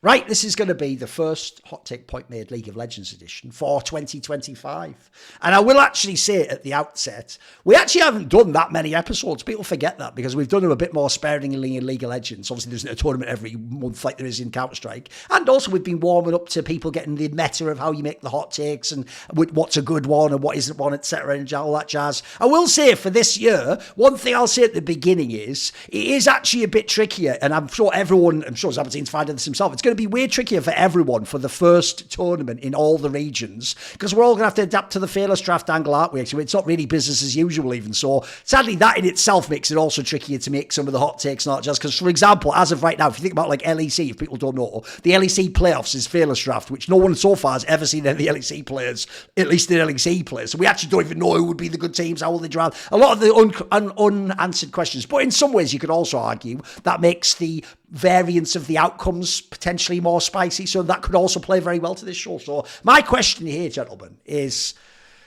Right, this is going to be the first Hot Take Point Made League of Legends edition for 2025. And I will actually say at the outset, we actually haven't done that many episodes. People forget that because we've done them a bit more sparingly in League of Legends. Obviously, there's a tournament every month like there is in Counter-Strike. And also we've been warming up to people getting the meta of how you make the hot takes and what's a good one and what isn't one, etc. and all that jazz. I will say for this year, one thing I'll say at the beginning is, it is actually a bit trickier. And I'm sure Zaboutine's finding this himself. It's going to be way trickier for everyone for the first tournament in all the regions because we're all going to have to adapt to the fearless draft angle, aren't we? So it's not really business as usual even. So sadly, that in itself makes it also trickier to make some of the hot takes, not just because, for example, as of right now, if you think about like LEC, if people don't know, the LEC playoffs is fearless draft, which no one so far has ever seen any LEC players, at least in LEC players. So we actually don't even know who would be the good teams, how will they draft. A lot of the unanswered questions. But in some ways, you could also argue that makes the variance of the outcomes potentially more spicy, so that could also play very well to this show. So my question here, gentlemen, is,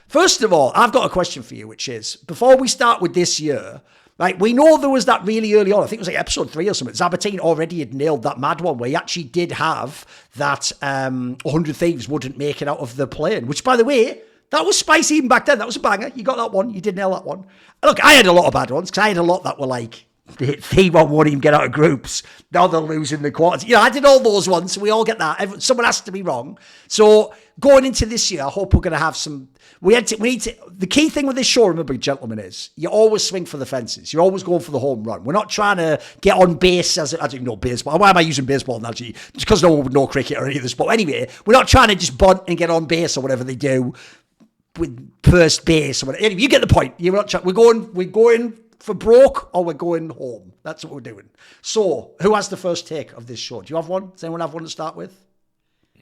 first of all, I've got a question for you, which is, before we start with this year, right, we know there was that really early on, I think it was like episode 3 or something, Zaboutine already had nailed that mad one where he actually did have that 100 Thieves wouldn't make it out of the plane, which, by the way, that was spicy even back then. That was a banger. You got that one. You did nail that one. Look, I had a lot of bad ones because I had a lot that were like, T1 won't even get out of groups. Now they're losing the quarters. I did all those ones, so we all get that. Someone has to be wrong. So going into this year, I hope we're going to have some. The key thing with this show, remember, gentlemen, is you always swing for the fences. You're always going for the home run. We're not trying to get on base I don't know baseball. Why am I using baseball analogy? Just because no one would know cricket or any of this. But anyway, we're not trying to just bunt and get on base or whatever they do with first base or whatever. Anyway, you get the point. We're going for broke or we're going home. That's what we're doing. So, who has the first take of this show? Do you have one? Does anyone have one to start with?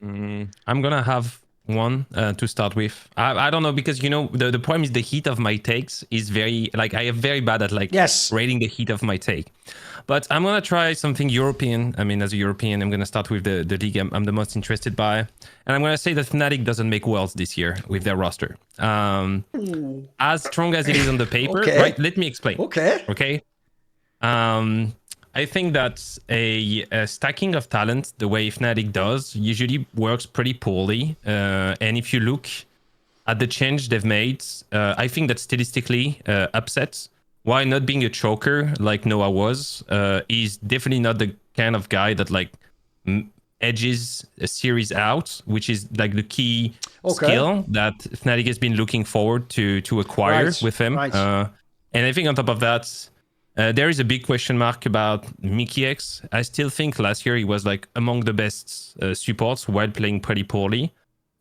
I'm going to have one to start with. I don't know, because, the problem is the heat of my takes is very, I am very bad at, rating the heat of my take. But I'm going to try something European. I mean, as a European, I'm going to start with the league I'm the most interested by. And I'm going to say that Fnatic doesn't make Worlds this year with their roster. As strong as it is on the paper, right? Let me explain. Okay. I think that a stacking of talent, the way Fnatic does, usually works pretty poorly. And if you look at the change they've made, I think that stylistically, Upset, while not being a choker like Noah was, is definitely not the kind of guy that edges a series out, which is the key skill that Fnatic has been looking forward to acquire with him. And I think on top of that, there is a big question mark about Mickey X. I still think last year he was among the best supports while playing pretty poorly.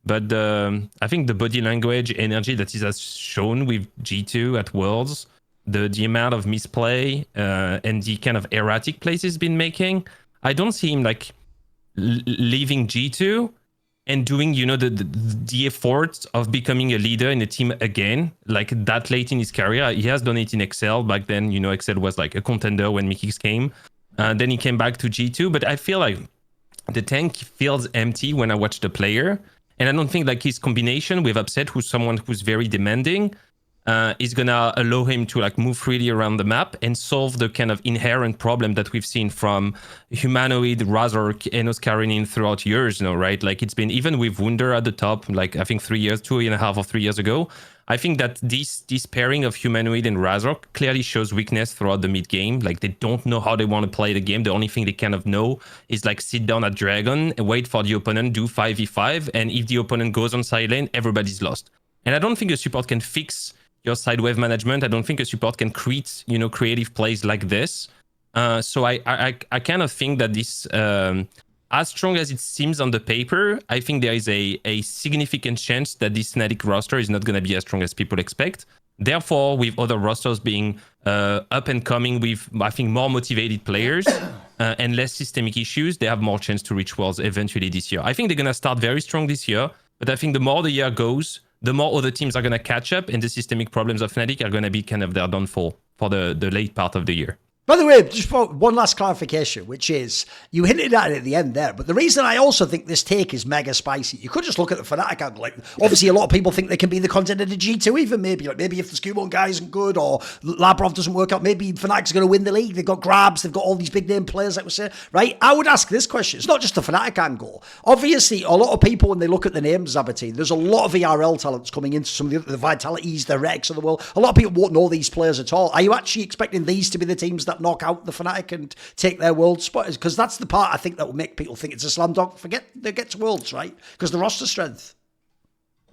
But I think the body language, energy that he has shown with G2 at Worlds, the amount of misplay and the kind of erratic plays he's been making, I don't see him leaving G2 and doing the effort of becoming a leader in a team again, that late in his career. He has done it in Excel back then. Excel was a contender when Mickey came. Then he came back to G2, but I feel like the tank feels empty when I watch the player, and I don't think his combination with Upset, who's someone who's very demanding, is gonna allow him to move freely around the map and solve the kind of inherent problem that we've seen from Humanoid, Razork, and Oscarinin throughout years now, right? It's been, even with Wunder at the top, I think 2.5 or 3 years ago, I think that this pairing of Humanoid and Razork clearly shows weakness throughout the mid game. They don't know how they want to play the game. The only thing they kind of know is sit down at Dragon and wait for the opponent, do 5v5, and if the opponent goes on side lane, everybody's lost. And I don't think a support can fix your side wave management. I don't think a support can create, creative plays like this. So I kind of think that this, as strong as it seems on the paper, I think there is a significant chance that this Fnatic roster is not going to be as strong as people expect. Therefore, with other rosters being up and coming with, I think, more motivated players and less systemic issues, they have more chance to reach Worlds eventually this year. I think they're going to start very strong this year, but I think the more the year goes, the more other teams are going to catch up, and the systemic problems of Fnatic are going to be kind of their downfall for the late part of the year. By the way, just one last clarification, which is, you hinted at it at the end there, but the reason I also think this take is mega spicy, you could just look at the Fnatic angle. Like, obviously, a lot of people think they can be the contender to G2 even, maybe. Like, maybe if the Scuba guy isn't good or Labrov doesn't work out, maybe Fnatic's going to win the league. They've got grabs, they've got all these big name players, like we say, right? I would ask this question. It's not just the Fnatic angle. Obviously, a lot of people, when they look at the names, Zaboutine, there's a lot of VRL talents coming into some of the Vitalities, the Rex of the world. A lot of people won't know these players at all. Are you actually expecting these to be the teams that knock out the Fnatic and take their world spot? Because that's the part I think that will make people think it's a slam dunk. Forget they get to worlds, right? Because the roster strength.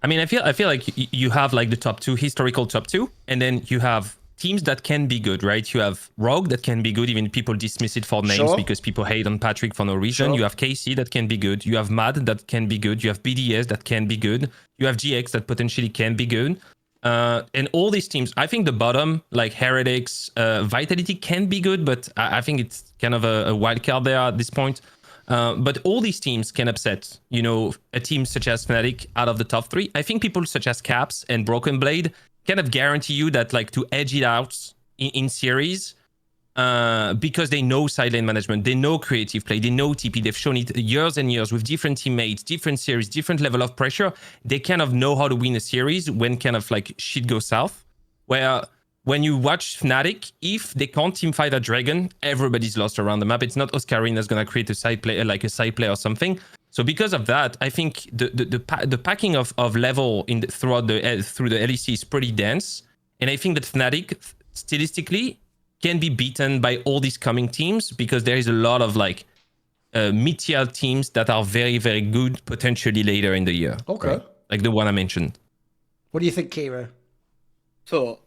I mean, I feel like you have like the top two, historical top two, and then you have teams that can be good, right? You have Rogue that can be good, even people dismiss it for names because people hate on Patrick for no reason. You have KC that can be good. You have Mad that can be good. You have BDS that can be good. You have GX that potentially can be good. And all these teams, I think the bottom, like Heretics, Vitality can be good, but I think it's kind of a wild card there at this point. But all these teams can upset, a team such as Fnatic out of the top three. I think people such as Caps and Broken Blade kind of guarantee you that, like, to edge it out in series, because they know side lane management, they know creative play, they know TP, they've shown it years and years with different teammates, different series, different level of pressure. They kind of know how to win a series when kind of like shit goes south. Where when you watch Fnatic, if they can't teamfight a dragon, everybody's lost around the map. It's not Oscarine that's gonna create a side play, like a side play or something. So because of that, I think the packing of level through the LEC is pretty dense, and I think that Fnatic statistically can be beaten by all these coming teams because there is a lot of like mid-tier teams that are very, very good potentially later in the year. Okay. Right? Like the one I mentioned. What do you think, Keire? So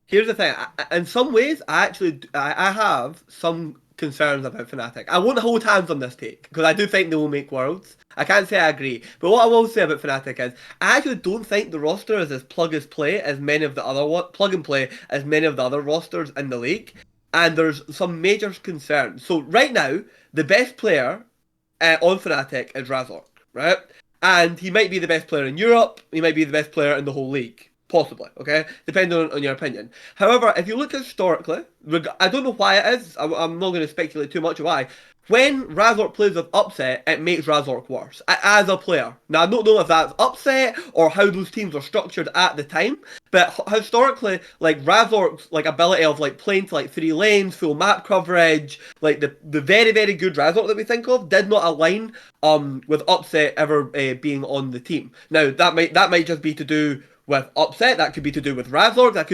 here's the thing. In some ways, I have some concerns about Fnatic. I won't hold hands on this take because I do think they will make worlds. I can't say I agree, but what I will say about Fnatic is I actually don't think the roster is as plug and play as many of the other rosters in the league, and there's some major concerns. So right now, the best player on Fnatic is Razork, right? And he might be the best player in Europe. He might be the best player in the whole league. Possibly, okay? Depending on your opinion. However, if you look historically, I don't know why it is, I'm not going to speculate too much why. When Razork plays with Upset, it makes Razork worse, as a player. Now, I don't know if that's Upset or how those teams are structured at the time, but historically, like, Razork's like ability of like playing to like 3 lanes, full map coverage, like the very, very good Razork that we think of, did not align with Upset ever being on the team. Now, that might just be to do with Upset, that could be to do with Razork, it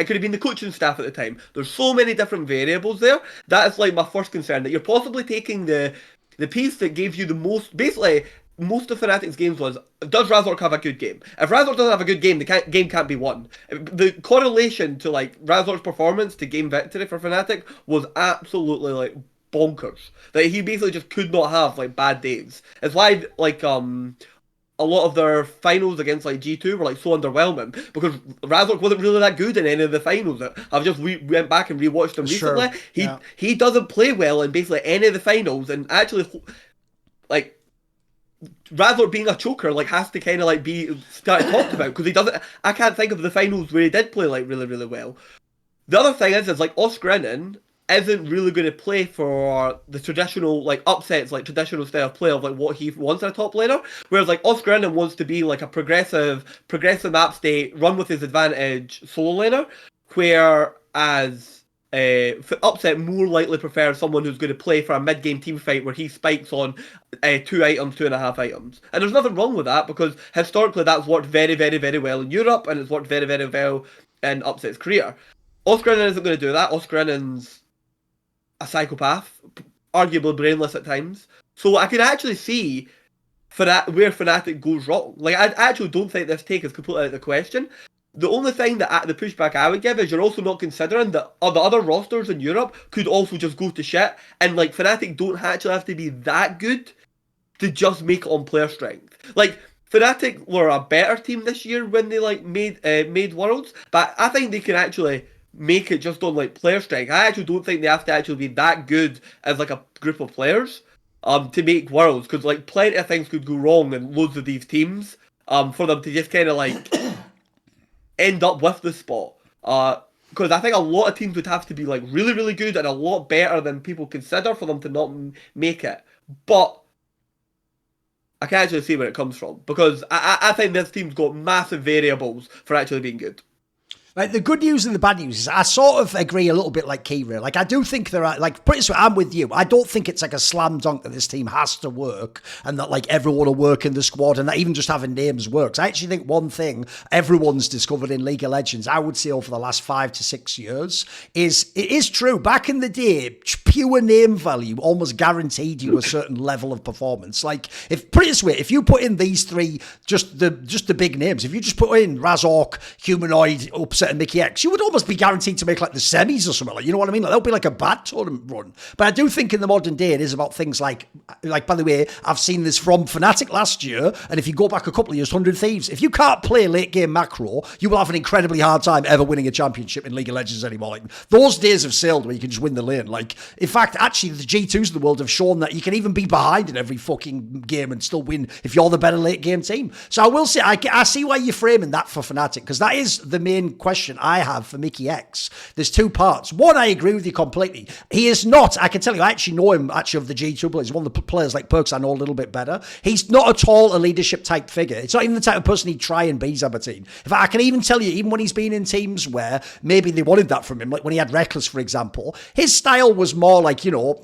could have been the coaching staff at the time. There's so many different variables there. That is like my first concern, that you're possibly taking the piece that gave you the most, basically, most of Fnatic's games was, does Razork have a good game? If Razork doesn't have a good game, the game can't be won. The correlation to like Razork's performance to game victory for Fnatic was absolutely like bonkers. That he basically just could not have like bad days. It's why like a lot of their finals against like G2 were like so underwhelming because Razork wasn't really that good in any of the finals. I've just went back and rewatched them recently. He doesn't play well in basically any of the finals, and actually like Razork being a choker like has to kind of like be talked about because he doesn't. I can't think of the finals where he did play like really, really well. The other thing is like Oscarine isn't really going to play for the traditional like Upsets, like traditional style of play of like what he wants in a top laner, whereas like Oscarine wants to be like a progressive map state, run with his advantage solo laner, whereas Upset more likely prefers someone who's going to play for a mid-game team fight where he spikes on 2 items, 2.5 items. And there's nothing wrong with that because historically that's worked very, very, very well in Europe, and it's worked very, very well in Upset's career. Oscarine isn't going to do that. Oscarine's a psychopath, arguably brainless at times. So I can actually see where Fnatic goes wrong. Like, I actually don't think this take is completely out of the question. The only thing that the pushback I would give is you're also not considering that the other rosters in Europe could also just go to shit, and like Fnatic don't actually have to be that good to just make it on player strength. Like, Fnatic were a better team this year when they like made Worlds, but I think they can actually make it just on like player strength. I actually don't think they have to actually be that good as like a group of players to make Worlds, because like plenty of things could go wrong in loads of these teams for them to just kind of like end up with the spot. because I think a lot of teams would have to be like really, really good and a lot better than people consider for them to not make it. But I can actually see where it comes from, because I think this team's got massive variables for actually being good. Like, the good news and the bad news is I sort of agree a little bit like Keire. Like, I do think there are, like, pretty sure I'm with you. I don't think it's like a slam dunk that this team has to work and that, like, everyone will work in the squad and that even just having names works. I actually think one thing everyone's discovered in League of Legends, I would say over the last 5 to 6 years, is it is true. Back in the day, pure name value almost guaranteed you a certain level of performance. Like, put it this way, if you put in these three, just the big names, if you just put in Razork, Humanoid, Upset, and Mickey X, you would almost be guaranteed to make like the semis or something. Like, you know what I mean? Like, that'll be like a bad tournament run. But I do think in the modern day it is about things like by the way, I've seen this from Fnatic last year, and if you go back a couple of years, 100 Thieves, if you can't play late game macro, you will have an incredibly hard time ever winning a championship in League of Legends anymore. Like, those days have sailed where you can just win the lane. Like, in fact, actually the G2s of the world have shown that you can even be behind in every fucking game and still win if you're the better late game team. So I will say, I see why you're framing that for Fnatic, because that is the main question I have for Mickey X. There's two parts. One, I agree with you completely. He is not, I can tell you, I actually know him actually of the G2 players. He's one of the players like Perks I know a little bit better. He's not at all a leadership type figure. It's not even the type of person he'd try and be, Zaboutine. In fact, I can even tell you, even when he's been in teams where maybe they wanted that from him, like when he had Reckless, for example, his style was more like, you know,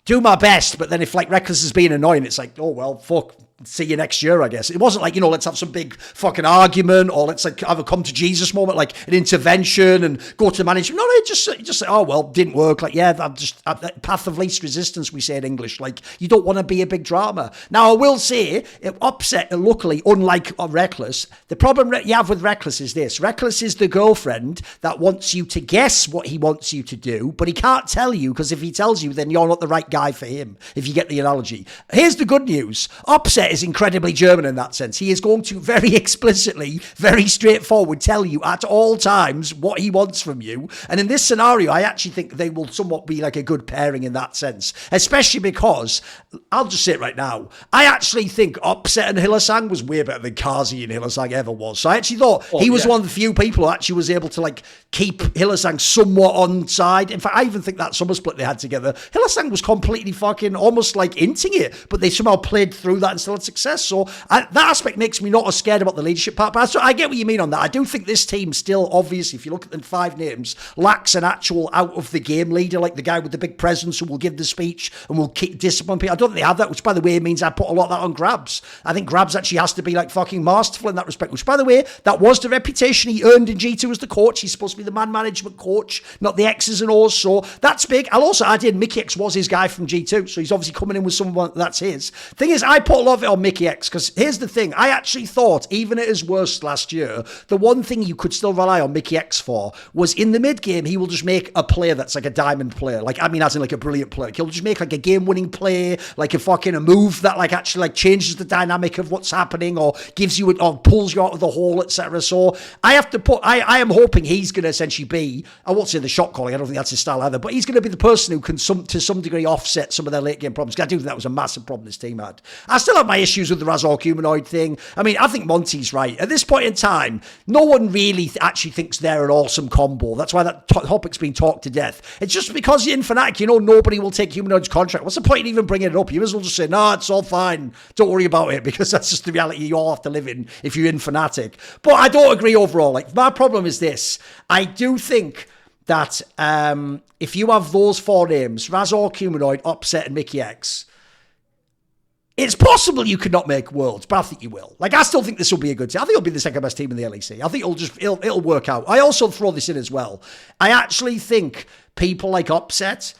do my best, but then if like Reckless is being annoying, it's like, oh well, fuck, see you next year, I guess. It wasn't like, you know, let's have some big fucking argument or let's like have a come to Jesus moment, like an intervention and go to management. No, just say, oh well, didn't work. Like, yeah, I'm just path of least resistance, we say in English. Like, you don't want to be a big drama. Now, I will say, Upset, luckily, unlike Reckless, the problem you have with Reckless is this. Reckless is the girlfriend that wants you to guess what he wants you to do, but he can't tell you, because if he tells you, then you're not the right guy for him, if you get the analogy. Here's the good news. Upset is incredibly German in that sense. He is going to very explicitly, very straightforward tell you at all times what he wants from you. And in this scenario, I actually think they will somewhat be like a good pairing in that sense, especially because, I'll just say it right now, I actually think Upset and Hylissang was way better than Kazi and Hylissang ever was. So I actually thought he was one of the few people who actually was able to like keep Hylissang somewhat on side. In fact, I even think that summer split they had together, Hylissang was completely fucking almost like inting it, but they somehow played through that and still had success. So that aspect makes me not as scared about the leadership part. But I get what you mean on that. I do think this team still, obviously, if you look at the 5 names, lacks an actual out-of-the-game leader, like the guy with the big presence who will give the speech and will discipline people. I don't think they have that, which, by the way, means I put a lot of that on Grabs. I think Grabs actually has to be like fucking masterful in that respect, which, by the way, that was the reputation he earned in G2 as the coach. He's supposed to be the man management coach, not the X's and O's. So that's big. I'll also add in Mickey X was his guy from G2, so he's obviously coming in with someone that's his. Thing is, I put a lot of it on Mickey X, because here's the thing. I actually thought, even at his worst last year, the one thing you could still rely on Mickey X for was in the mid-game, he will just make a play that's like a diamond player. Like, I mean, as in like a brilliant player. Like, he'll just make like a game-winning play, like a move that like actually like changes the dynamic of what's happening or gives you, or pulls you out of the hole, etc. So I have to put, I am hoping he's going to essentially be, I won't say the shot calling, I don't think that's his style either, but he's going to be the person who can to some degree offset some of their late game problems. I do think that was a massive problem this team had. I still have my issues with the Razork Humanoid thing. I mean, I think Monty's right. At this point in time, no one really actually thinks they're an awesome combo. That's why that topic's been talked to death. It's just because you're in Fnatic, you know nobody will take Humanoid's contract. What's the point in even bringing it up? You as well just say, no, it's all fine. Don't worry about it, because that's just the reality you all have to live in if you're in Fnatic. But I don't agree overall. Like, my problem is this. I do think that if you have those 4 names, Razork, Humanoid, Upset, and Mickey X, it's possible you could not make Worlds, but I think you will. Like, I still think this will be a good team. I think it'll be the second best team in the LEC. I think it'll work out. I also throw this in as well. I actually think people like Upset,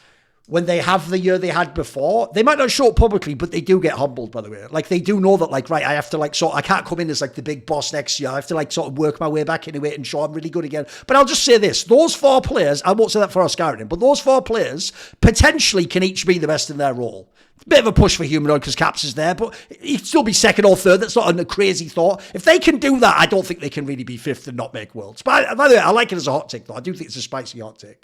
when they have the year they had before, they might not show it publicly, but they do get humbled, by the way. Like, they do know that, like, right, I have to, like, I can't come in as, like, the big boss next year. I have to, like, sort of work my way back into it and show I'm really good again. But I'll just say this. Those 4 players, I won't say that for Oscarin, but those 4 players potentially can each be the best in their role. Bit of a push for Humanoid because Caps is there, but he'd still be second or third. That's not a crazy thought. If they can do that, I don't think they can really be 5th and not make Worlds. But by the way, I like it as a hot take, though. I do think it's a spicy hot take.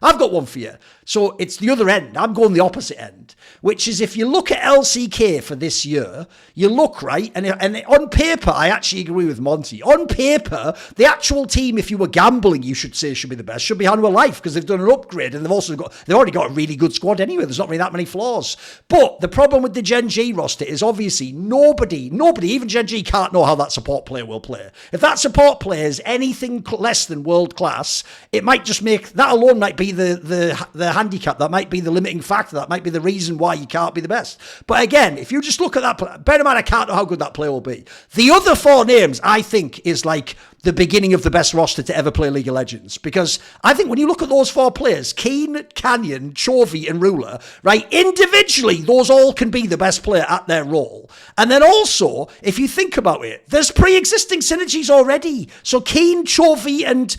I've got one for you. So it's the other end. I'm going the opposite end, which is if you look at LCK for this year, you look, right, and on paper, I actually agree with Monty. On paper, the actual team, if you were gambling, you should say should be the best, should be Hanwha Life, because they've done an upgrade, and they've already got a really good squad anyway. There's not really that many flaws. But the problem with the GenG roster is obviously nobody, even GenG can't know how that support player will play. If that support player is anything less than world class, it might just make, that alone might be the handicap, that might be the limiting factor, that might be the reason why you can't be the best. But again, if you just look at that, bear in mind I can't know how good that player will be. The other 4 names, I think, is like the beginning of the best roster to ever play League of Legends. Because I think when you look at those 4 players, Keane, Canyon, Chovy, and Ruler, right, individually, those all can be the best player at their role. And then also, if you think about it, there's pre-existing synergies already. So Keane, Chovy, and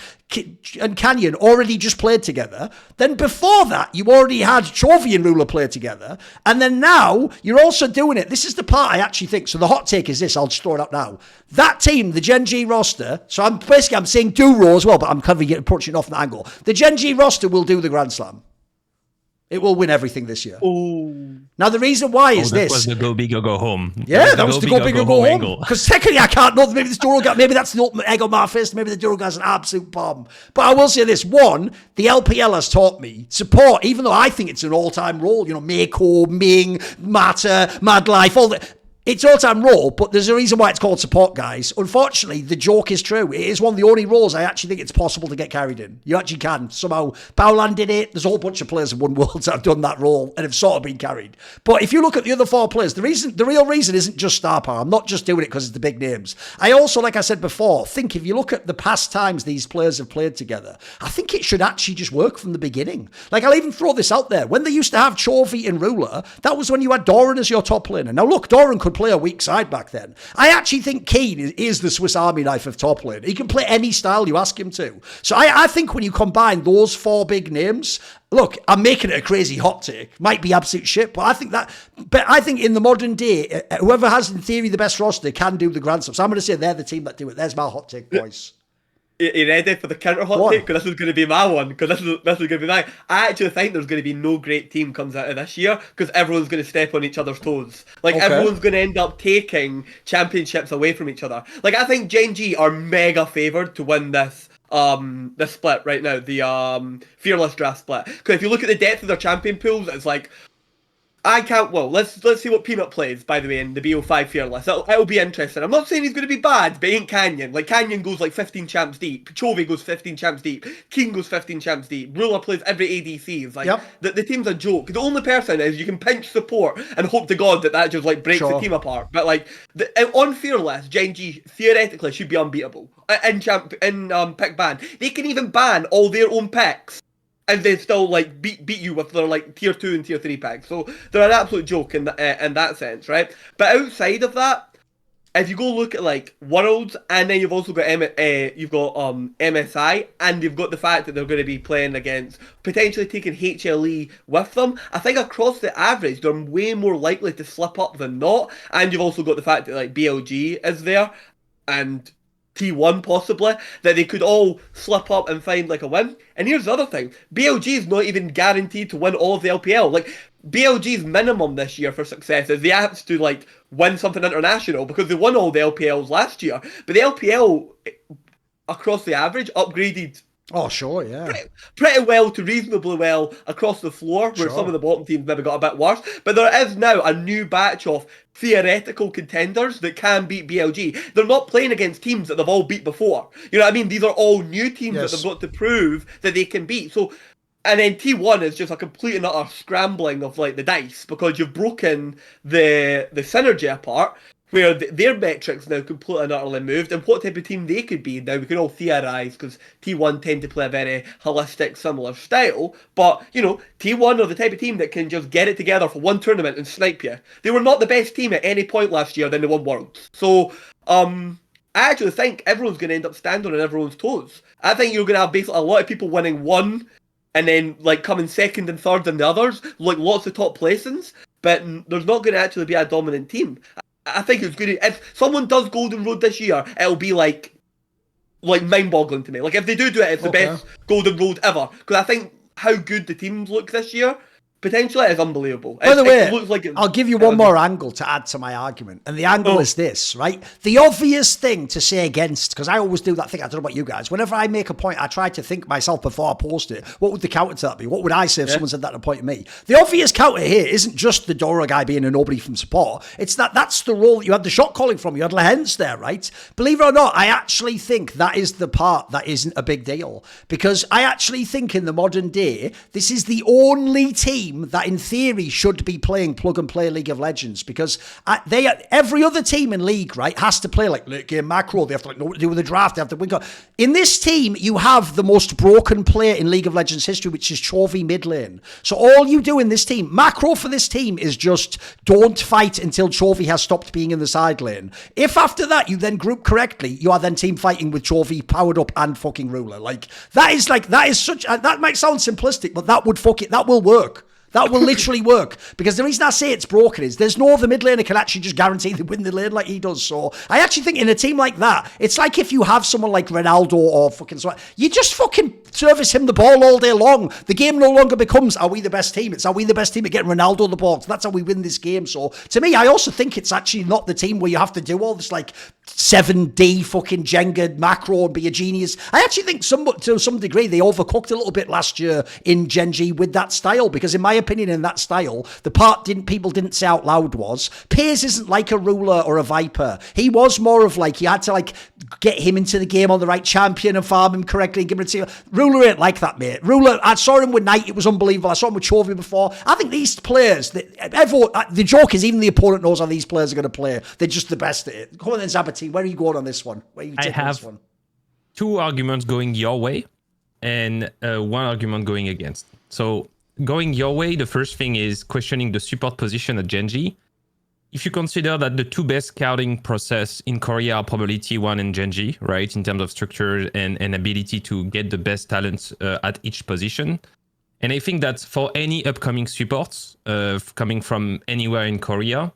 Canyon already just played together. Then before that, you already had Chovy and Ruler play together. And then now, you're also doing it. This is the part I actually think. So the hot take is this. I'll just throw it out now. That team, the GenG roster, so I'm saying Duro as well, but I'm kind of approaching it off the angle. The GenG roster will do the Grand Slam. It will win everything this year. Ooh. Now, the reason why is this. That was the go big or go home. Yeah, that was the go big or go home. Because technically, I can't know. Maybe this Duro guy, maybe that's the ultimate egg on my fist. Maybe the Duro guy's an absolute bomb. But I will say this. One, the LPL has taught me support, even though I think it's an all-time role. You know, Mako, Ming, Mata, Mad Life, all that. It's all-time role, but there's a reason why it's called support, guys. Unfortunately, the joke is true. It is one of the only roles I actually think it's possible to get carried in. You actually can. Somehow, Bowland did it. There's a whole bunch of players in One Worlds that have done that role and have sort of been carried. But if you look at the other 4 players, the real reason isn't just star power. I'm not just doing it because it's the big names. I also, like I said before, think if you look at the past times these players have played together, I think it should actually just work from the beginning. Like, I'll even throw this out there. When they used to have Chovy and Ruler, that was when you had Doran as your top laner. Now, look, Doran could play a weak side back then. I actually think Keane is the Swiss Army knife of top lane. He can play any style you ask him to. So I think when you combine those 4 big names, look, I'm making it a crazy hot take. Might be absolute shit, but I think in the modern day, whoever has in theory the best roster can do the Grand Slam. So I'm going to say they're the team that do it. There's my hot take, boys. You ready for the counter hot take? Because this is going to be my one. Because this is going to be mine. I actually think there's going to be no great team comes out of this year because everyone's going to step on each other's toes. Like, everyone's going to end up taking championships away from each other. Like, I think GenG are mega favoured to win this split right now, the Fearless draft split. Because if you look at the depth of their champion pools, it's like, I can't. Well, let's see what Peanut plays, by the way, in the BO5 Fearless. It'll be interesting. I'm not saying he's going to be bad, but he ain't Canyon. Like, Canyon goes like 15 champs deep. Chovy goes 15 champs deep. King goes 15 champs deep. Ruler plays every ADC. It's like, the team's a joke. The only person is you can pinch support and hope to God that just like breaks the team apart. But like, on Fearless, GenG theoretically should be unbeatable in pick ban. They can even ban all their own picks. And they still like beat you with their like tier 2 and tier 3 packs. So they're an absolute joke in that sense, right? But outside of that, if you go look at like Worlds, and then you've also got MSI, and you've got the fact that they're going to be playing against potentially taking HLE with them. I think across the average, they're way more likely to slip up than not. And you've also got the fact that like BLG is there, and T1 possibly, that they could all slip up and find like a win. And here's the other thing, BLG is not even guaranteed to win all of the LPL. Like, BLG's minimum this year for success is they have to like win something international because they won all the LPLs last year. But the LPL across the average upgraded pretty well to reasonably well across the floor, where some of the bottom teams maybe got a bit worse. But there is now a new batch of theoretical contenders that can beat BLG. They're not playing against teams that they've all beat before. You know what I mean? These are all new teams that they've got to prove that they can beat. So, and then T1 is just a complete and utter scrambling of like the dice because you've broken the synergy apart, where their metrics now completely and utterly moved, and what type of team they could be. Now, we can all theorise, because T1 tend to play a very holistic, similar style, but, you know, T1 are the type of team that can just get it together for one tournament and snipe you. They were not the best team at any point last year, then they won Worlds. So, I actually think everyone's going to end up standing on everyone's toes. I think you're going to have basically a lot of people winning one, and then, like, coming second and third in the others, like, lots of top placings, but there's not going to actually be a dominant team. I think it's good. If someone does Golden Road this year, it'll be like mind-boggling to me. Like, if they do it, it's the best Golden Road ever. Because I think how good the teams look this year, potentially it is unbelievable. By the way, it looks like I'll give you one more angle to add to my argument. And the angle is this, right? The obvious thing to say against, because I always do that thing, I don't know about you guys. Whenever I make a point, I try to think myself before I post it. What would the counter to that be? What would I say if someone said that to point at me? The obvious counter here isn't just the Dora guy being a nobody from support. It's that's the role that you had the shot calling from. You had Lehens there, right? Believe it or not, I actually think that is the part that isn't a big deal. Because I actually think in the modern day, this is the only team that in theory should be playing plug and play League of Legends, because every other team in League, right, has to play like late game macro. They have to know what to do with the draft. They have to win. In this team, you have the most broken player in League of Legends history, which is Chovy mid lane. So all you do in this team, macro for this team, is just don't fight until Chovy has stopped being in the side lane. If after that you then group correctly, you are then team fighting with Chovy powered up and fucking ruler. That might sound simplistic, but that will work. That will literally work. Because the reason I say it's broken is there's no other mid laner can actually just guarantee they win the lane like he does. So I actually think in a team like that, it's like if you have someone like Ronaldo or fucking so you just fucking service him the ball all day long. The game no longer becomes, are we the best team? It's, are we the best team at getting Ronaldo the ball? So that's how we win this game. So to me, I also think it's actually not the team where you have to do all this like 7D fucking Jenga macro and be a genius. I actually think to some degree they overcooked a little bit last year in GenG with that style, because in my opinion in that style, the part people didn't say out loud was Piers isn't like a ruler or a viper. He was more of like, you had to like get him into the game on the right champion and farm him correctly and give him a team. Ruler ain't like that, mate. Ruler, I saw him with Knight, it was unbelievable. I saw him with Chovy before. I think these players, the joke is even the opponent knows how these players are going to play. They're just the best at it. Come on then, Zaboutine, where are you going on this one? Where are you taking this one? Two arguments going your way and one argument going against. So going your way, the first thing is questioning the support position at GenG. If you consider that the two best scouting process in Korea are probably T1 and GenG, right, in terms of structure and ability to get the best talents at each position. And I think that for any upcoming supports coming from anywhere in Korea,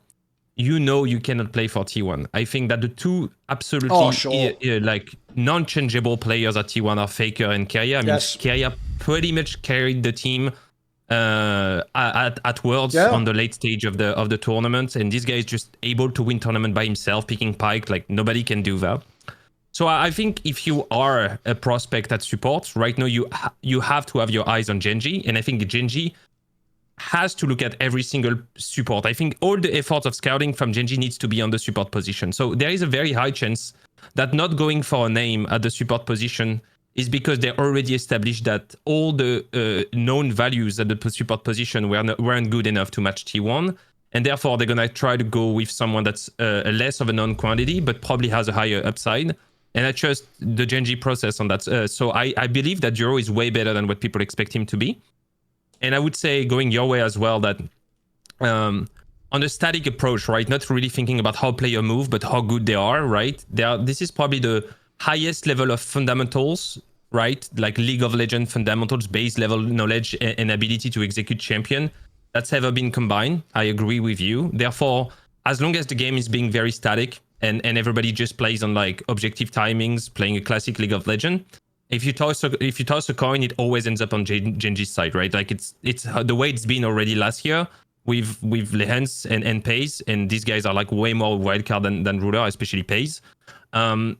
you cannot play for T1. I think that the two absolutely like non-changeable players at T1 are Faker and Keire. I mean, Keire pretty much carried the team at Worlds on the late stage of the tournament, and this guy is just able to win tournament by himself, picking Pyke. Like nobody can do that. So I think if you are a prospect at support right now, you have to have your eyes on GenG, and I think GenG has to look at every single support. I think all the efforts of scouting from GenG needs to be on the support position. So there is a very high chance that not going for a name at the support position is because they already established that all the known values at the support position weren't good enough to match T1. And therefore, they're going to try to go with someone that's less of a known quantity, but probably has a higher upside. And I trust the GenG process on that. So I believe that Juro is way better than what people expect him to be. And I would say, going your way as well, that on a static approach, right, not really thinking about how player move, but how good they are, right? This is probably the highest level of fundamentals, right? Like League of Legends fundamentals, base level knowledge and ability to execute champion that's ever been combined. I agree with you. Therefore, as long as the game is being very static and everybody just plays on like objective timings, playing a classic League of Legends, if you toss a coin, it always ends up on GenG's side, right? Like it's the way it's been already last year with Lehens and Pace, and these guys are like way more wildcard than Ruler, especially Pace.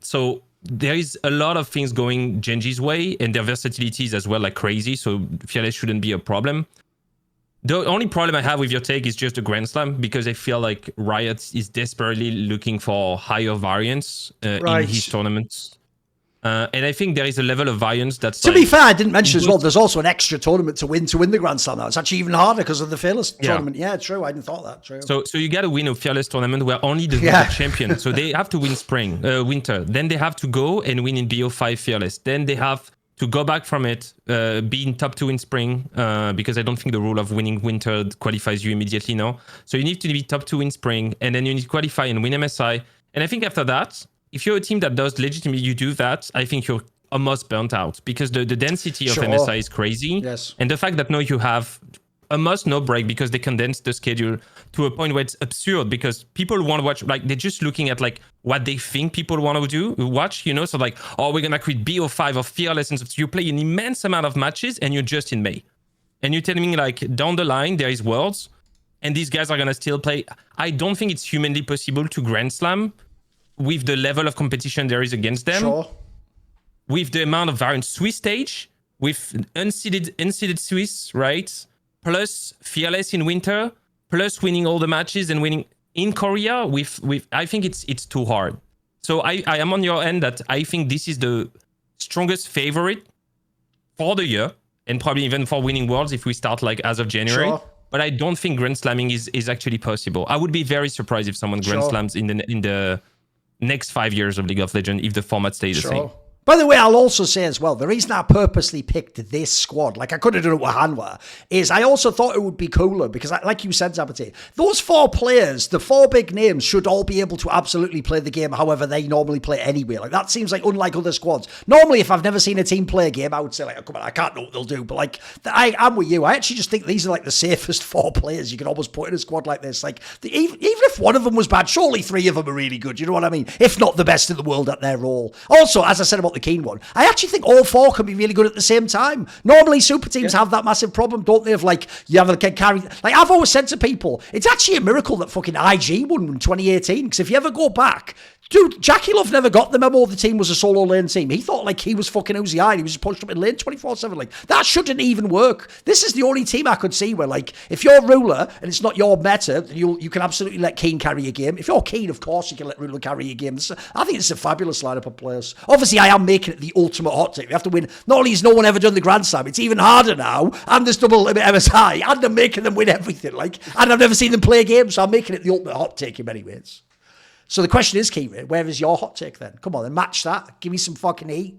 So there is a lot of things going GenG's way, and their versatility is as well like crazy. So Fearless shouldn't be a problem. The only problem I have with your take is just the Grand Slam, because I feel like Riot is desperately looking for higher variance in his tournaments. And I think there is a level of variance that's... To be fair, I didn't mention as well, there's also an extra tournament to win the Grand Slam now. It's actually even harder because of the Fearless tournament. Yeah, true. I hadn't thought that. True. So you got to win a Fearless tournament where only the champion. So they have to win winter. Then they have to go and win in BO5 Fearless. Then they have to go back from it, be in top 2 in spring, because I don't think the rule of winning winter qualifies you immediately now. So you need to be top 2 in spring, and then you need to qualify and win MSI. And I think after that, if you're a team that does legitimately, you do that, I think you're almost burnt out, because the density of MSI is crazy. Yes. And the fact that now you have almost no break because they condensed the schedule to a point where it's absurd, because people want to watch, like they're just looking at like what they think people want to watch, you know? So like, oh, we're going to create BO5 or Fearless, and so you play an immense amount of matches and you're just in May. and you're telling me like down the line there is Worlds, and these guys are gonna still play. I don't think it's humanly possible to Grand Slam with the level of competition there is against them. Sure. With the amount of variant Swiss stage, with unseeded Swiss, right? Plus Fearless in winter, plus winning all the matches and winning in Korea. With I think it's too hard. So I am on your end that I think this is the strongest favorite for the year, and probably even for winning Worlds if we start like as of January. Sure. But I don't think Grand Slamming is actually possible. I would be very surprised if someone Grand Slams in the next 5 years of League of Legends if the format stays the same. By the way, I'll also say as well, the reason I purposely picked this squad, like I could have done it with Hanwha, is I also thought it would be cooler because, like you said, Zaboutine, those 4 players, the 4 big names, should all be able to absolutely play the game however they normally play anyway. Like that seems like unlike other squads. Normally, if I've never seen a team play a game, I would say like, oh, come on, I can't know what they'll do. But like, I'm with you. I actually just think these are like the safest 4 players you can almost put in a squad like this. Like, even if one of them was bad, surely 3 of them are really good. You know what I mean? If not the best in the world at their role. Also, as I said about the Keen one, I actually think all 4 can be really good at the same time. Normally, super teams have that massive problem, don't they? Of like, you have a carry. Like, I've always said to people, it's actually a miracle that fucking IG won in 2018. Because if you ever go back, dude, Jackie Love never got the memo the team was a solo lane team. He thought like he was fucking Uzi and he was just punched up in lane 24/7. Like, that shouldn't even work. This is the only team I could see where like, if you're Ruler and it's not your meta, then you can absolutely let Keen carry a game. If you're Keen, of course you can let Ruler carry a game. I think it's a fabulous lineup of players. Obviously, I am making it the ultimate hot take. We have to win. Not only has no one ever done the Grand Slam, it's even harder now. And there's double limit MSI. And I'm making them win everything. Like, and I've never seen them play a game, so I'm making it the ultimate hot take in many ways. So the question is, Keire, where is your hot take then? Come on, then match that. Give me some fucking heat.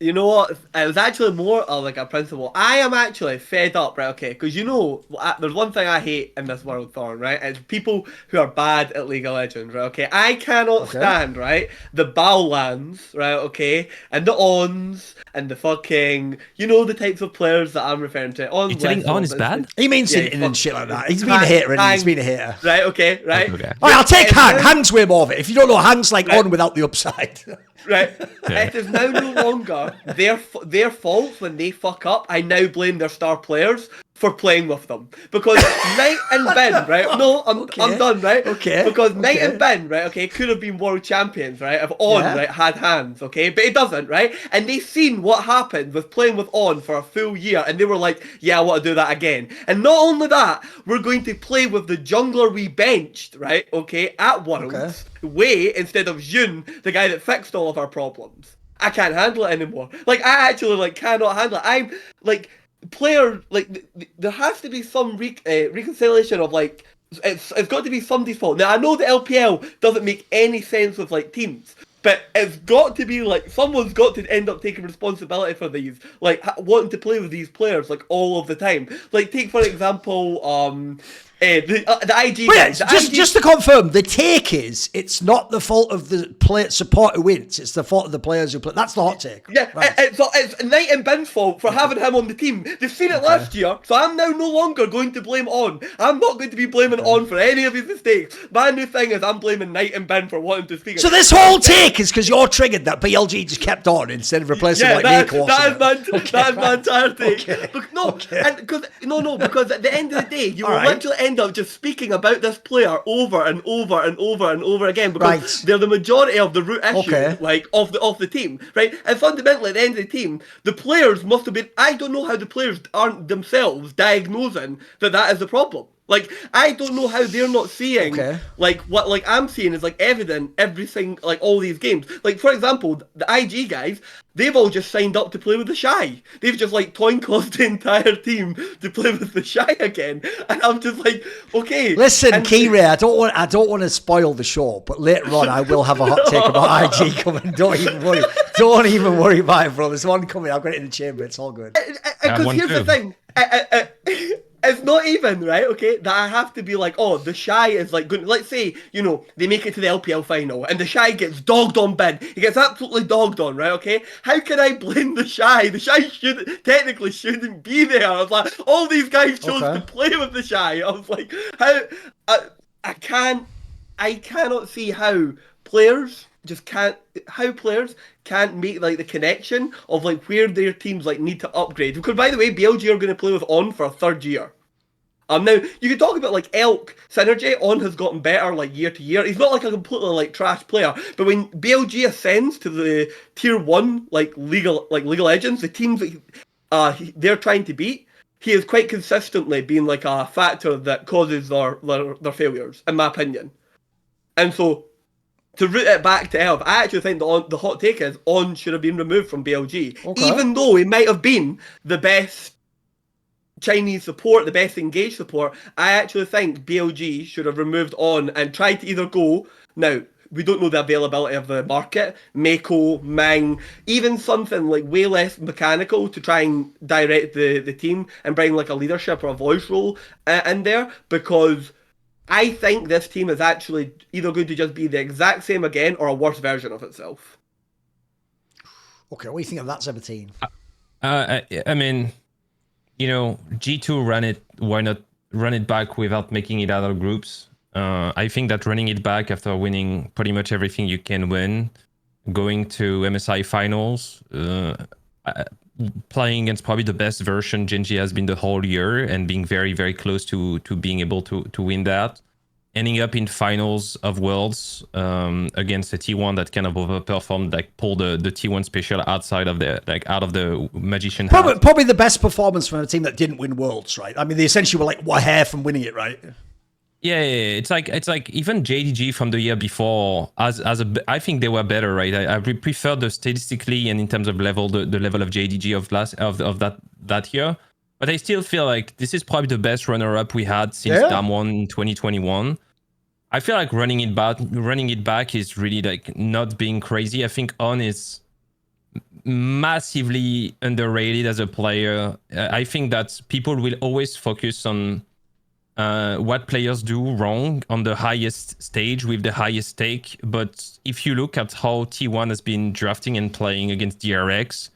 You know what? It was actually more of like a principle. I am actually fed up, right? Okay, because you know, there's one thing I hate in this world, Thorin, right? It's people who are bad at League of Legends, right? Okay, I cannot stand, right, the Baolands, right? Okay, and the Ons and the fucking, you know, the types of players that I'm referring to. You telling On is bad? He means it and shit like that. He's been a hater, and he's been a hater. Right? Okay. Right. Okay. All right, I'll take Hang. Hang's way more of it. If you don't know, Hang's like On without the upside. Right. It is now no longer their fault when they fuck up. I now blame their star players for playing with them. Because Knight and Ben, right? No, I'm done, right? Okay. Because Knight and Ben, right, okay, could have been world champions, right? If On, right, had hands, okay? But it doesn't, right? And they seen what happened with playing with On for a full year, and they were like, yeah, I want to do that again. And not only that, we're going to play with the jungler we benched, right, okay, at Worlds, Wei, instead of Jun, the guy that fixed all of our problems. I can't handle it anymore. Like, I actually, like, cannot handle it. I'm, like, player, like, there has to be some reconciliation of, like, it's got to be somebody's fault. Now, I know the LPL doesn't make any sense with, like, teams, but it's got to be, like, someone's got to end up taking responsibility for these, like, wanting to play with these players, like, all of the time. Like, take, for example, the IG guys. Just to confirm, the take is it's not the fault of the support who wins. It's the fault of the players who play. That's the hot take. Yeah, right. It's Knight and Ben's fault for having him on the team. They've seen it last year, so I'm now no longer going to blame On. I'm not going to be blaming On for any of his mistakes. My new thing is I'm blaming Knight and Ben for wanting to speak. So this whole take is because you're triggered that BLG just kept On instead of replacing that is my entire take. Because at the end of the day, you will literally end up just speaking about this player over and over and over and over again because they're the majority of the root issue, like of the team, right? And fundamentally, at the end of the team, the players must have been. I don't know how the players aren't themselves diagnosing that is the problem. Like, I don't know how they're not seeing, like, what, like, I'm seeing is, like, evident everything, like, all these games. Like, for example, the IG guys, they've all just signed up to play with the Shy. They've just, like, cost the entire team to play with the Shy again. And I'm just like, okay. Listen, Keire, I don't want to spoil the show, but later on I will have a hot take about IG coming. Don't even worry. Don't even worry about it, bro. There's one coming. I've got it in the chamber. It's all good. Because here's the thing. It's not even, right, okay, that I have to be like, oh, the Shy is like good. Let's say, you know, they make it to the LPL final and the Shy gets dogged on Ben. He gets absolutely dogged on, right, okay? How can I blame the Shy? The Shy technically shouldn't be there. I was like, all these guys chose to play with the Shy. I was like, how? I cannot see how players just can't, how players can't make like the connection of like where their teams like need to upgrade. Because by the way, BLG are going to play with On for a third year. Now you can talk about like Elk synergy. On has gotten better like year to year. He's not like a completely like trash player, but when BLG ascends to the tier 1 like League of Legends, the teams that they're trying to beat, he is quite consistently being like a factor that causes their failures, in my opinion. And so, to root it back to Elf, I actually think the hot take is On should have been removed from BLG. Okay. Even though he might have been the best Chinese support, the best engaged support, I actually think BLG should have removed On and tried to either go, now, we don't know the availability of the market, Mako, Mang, even something like way less mechanical to try and direct the team and bring like a leadership or a voice role in there, because I think this team is actually either going to just be the exact same again or a worse version of itself. Okay, what do you think of that, Zaboutine? I mean, G2 ran it. Why not run it back without making it other groups? I think that running it back after winning pretty much everything you can win, going to MSI Finals, playing against probably the best version GenG has been the whole year and being very, very close to being able to win that. Ending up in finals of Worlds against a T1 that kind of overperformed, like pulled the T1 special outside of out of the magician. Probably the best performance from a team that didn't win Worlds, right? I mean, they essentially were like a hair from winning it, right? Yeah. It's like even JDG from the year before, I think they were better, right? I prefer the statistically and in terms of level, the level of JDG of that year. But I still feel like this is probably the best runner-up we had since Damwon in 2021. I feel like running it back is really like not being crazy. I think On is massively underrated as a player. I think that people will always focus on what players do wrong on the highest stage with the highest stake. But if you look at how T1 has been drafting and playing against DRX,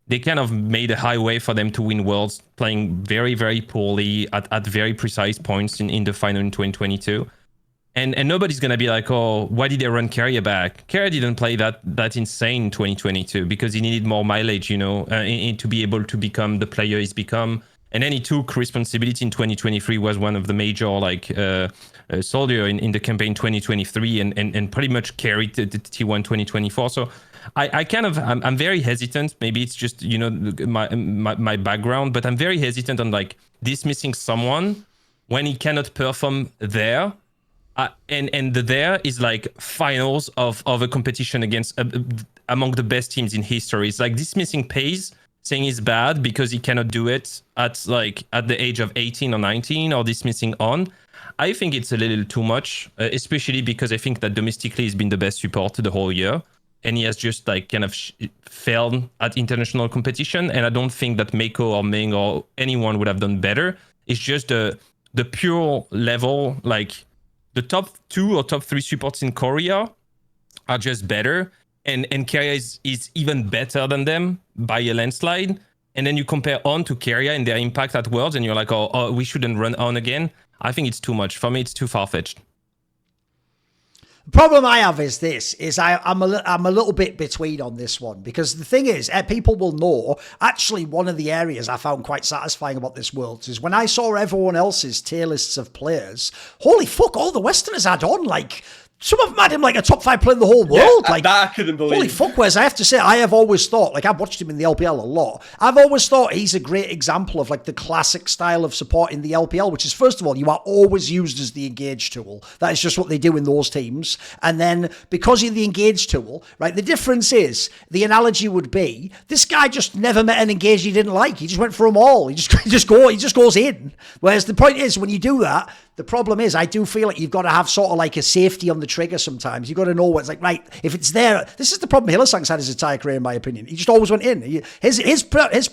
they kind of made a highway for them to win Worlds, playing very, very poorly at very precise points in the final in 2022. And nobody's going to be like, oh, why did they run Keire back? Keire didn't play that insane in 2022 because he needed more mileage, to be able to become the player he's become. And then he took responsibility in 2023, was one of the major soldier in the campaign 2023 and pretty much carried the T1 2024. So I'm very hesitant. Maybe it's just, my background, but I'm very hesitant on like dismissing someone when he cannot perform there. And there is like finals of a competition against among the best teams in history. It's like dismissing Pace, saying he's bad because he cannot do it at the age of 18 or 19, or dismissing On. I think it's a little too much, especially because I think that domestically he's been the best support the whole year. And he has just like kind of failed at international competition. And I don't think that Mako or Ming or anyone would have done better. It's just the pure level, like the top 2 or top 3 supports in Korea are just better. And Keire is even better than them by a landslide. And then you compare On to Keire and their impact at Worlds, and you're like, oh, we shouldn't run On again. I think it's too much. For me, it's too far-fetched. The problem I have is this, I'm a little bit between on this one, because the thing is, people will know, actually one of the areas I found quite satisfying about this Worlds is when I saw everyone else's tier lists of players, holy fuck, all the Westerners had On, like, some of them had him like a top 5 player in the whole world. Yeah, like that I couldn't believe. Holy fuck, Wes, I have to say, I have always thought, like I've watched him in the LPL a lot, I've always thought he's a great example of like the classic style of support in the LPL, which is, first of all, you are always used as the engage tool. That is just what they do in those teams. And then because you're the engage tool, right, the difference is, the analogy would be, this guy just never met an engage he didn't like. He just went for them all. He just goes in. Whereas the point is, when you do that, the problem is, I do feel like you've got to have sort of like a safety on the trigger sometimes. You've got to know what's like, right, if it's there, this is the problem Hylissang's had his entire career, in my opinion. He just always went in. His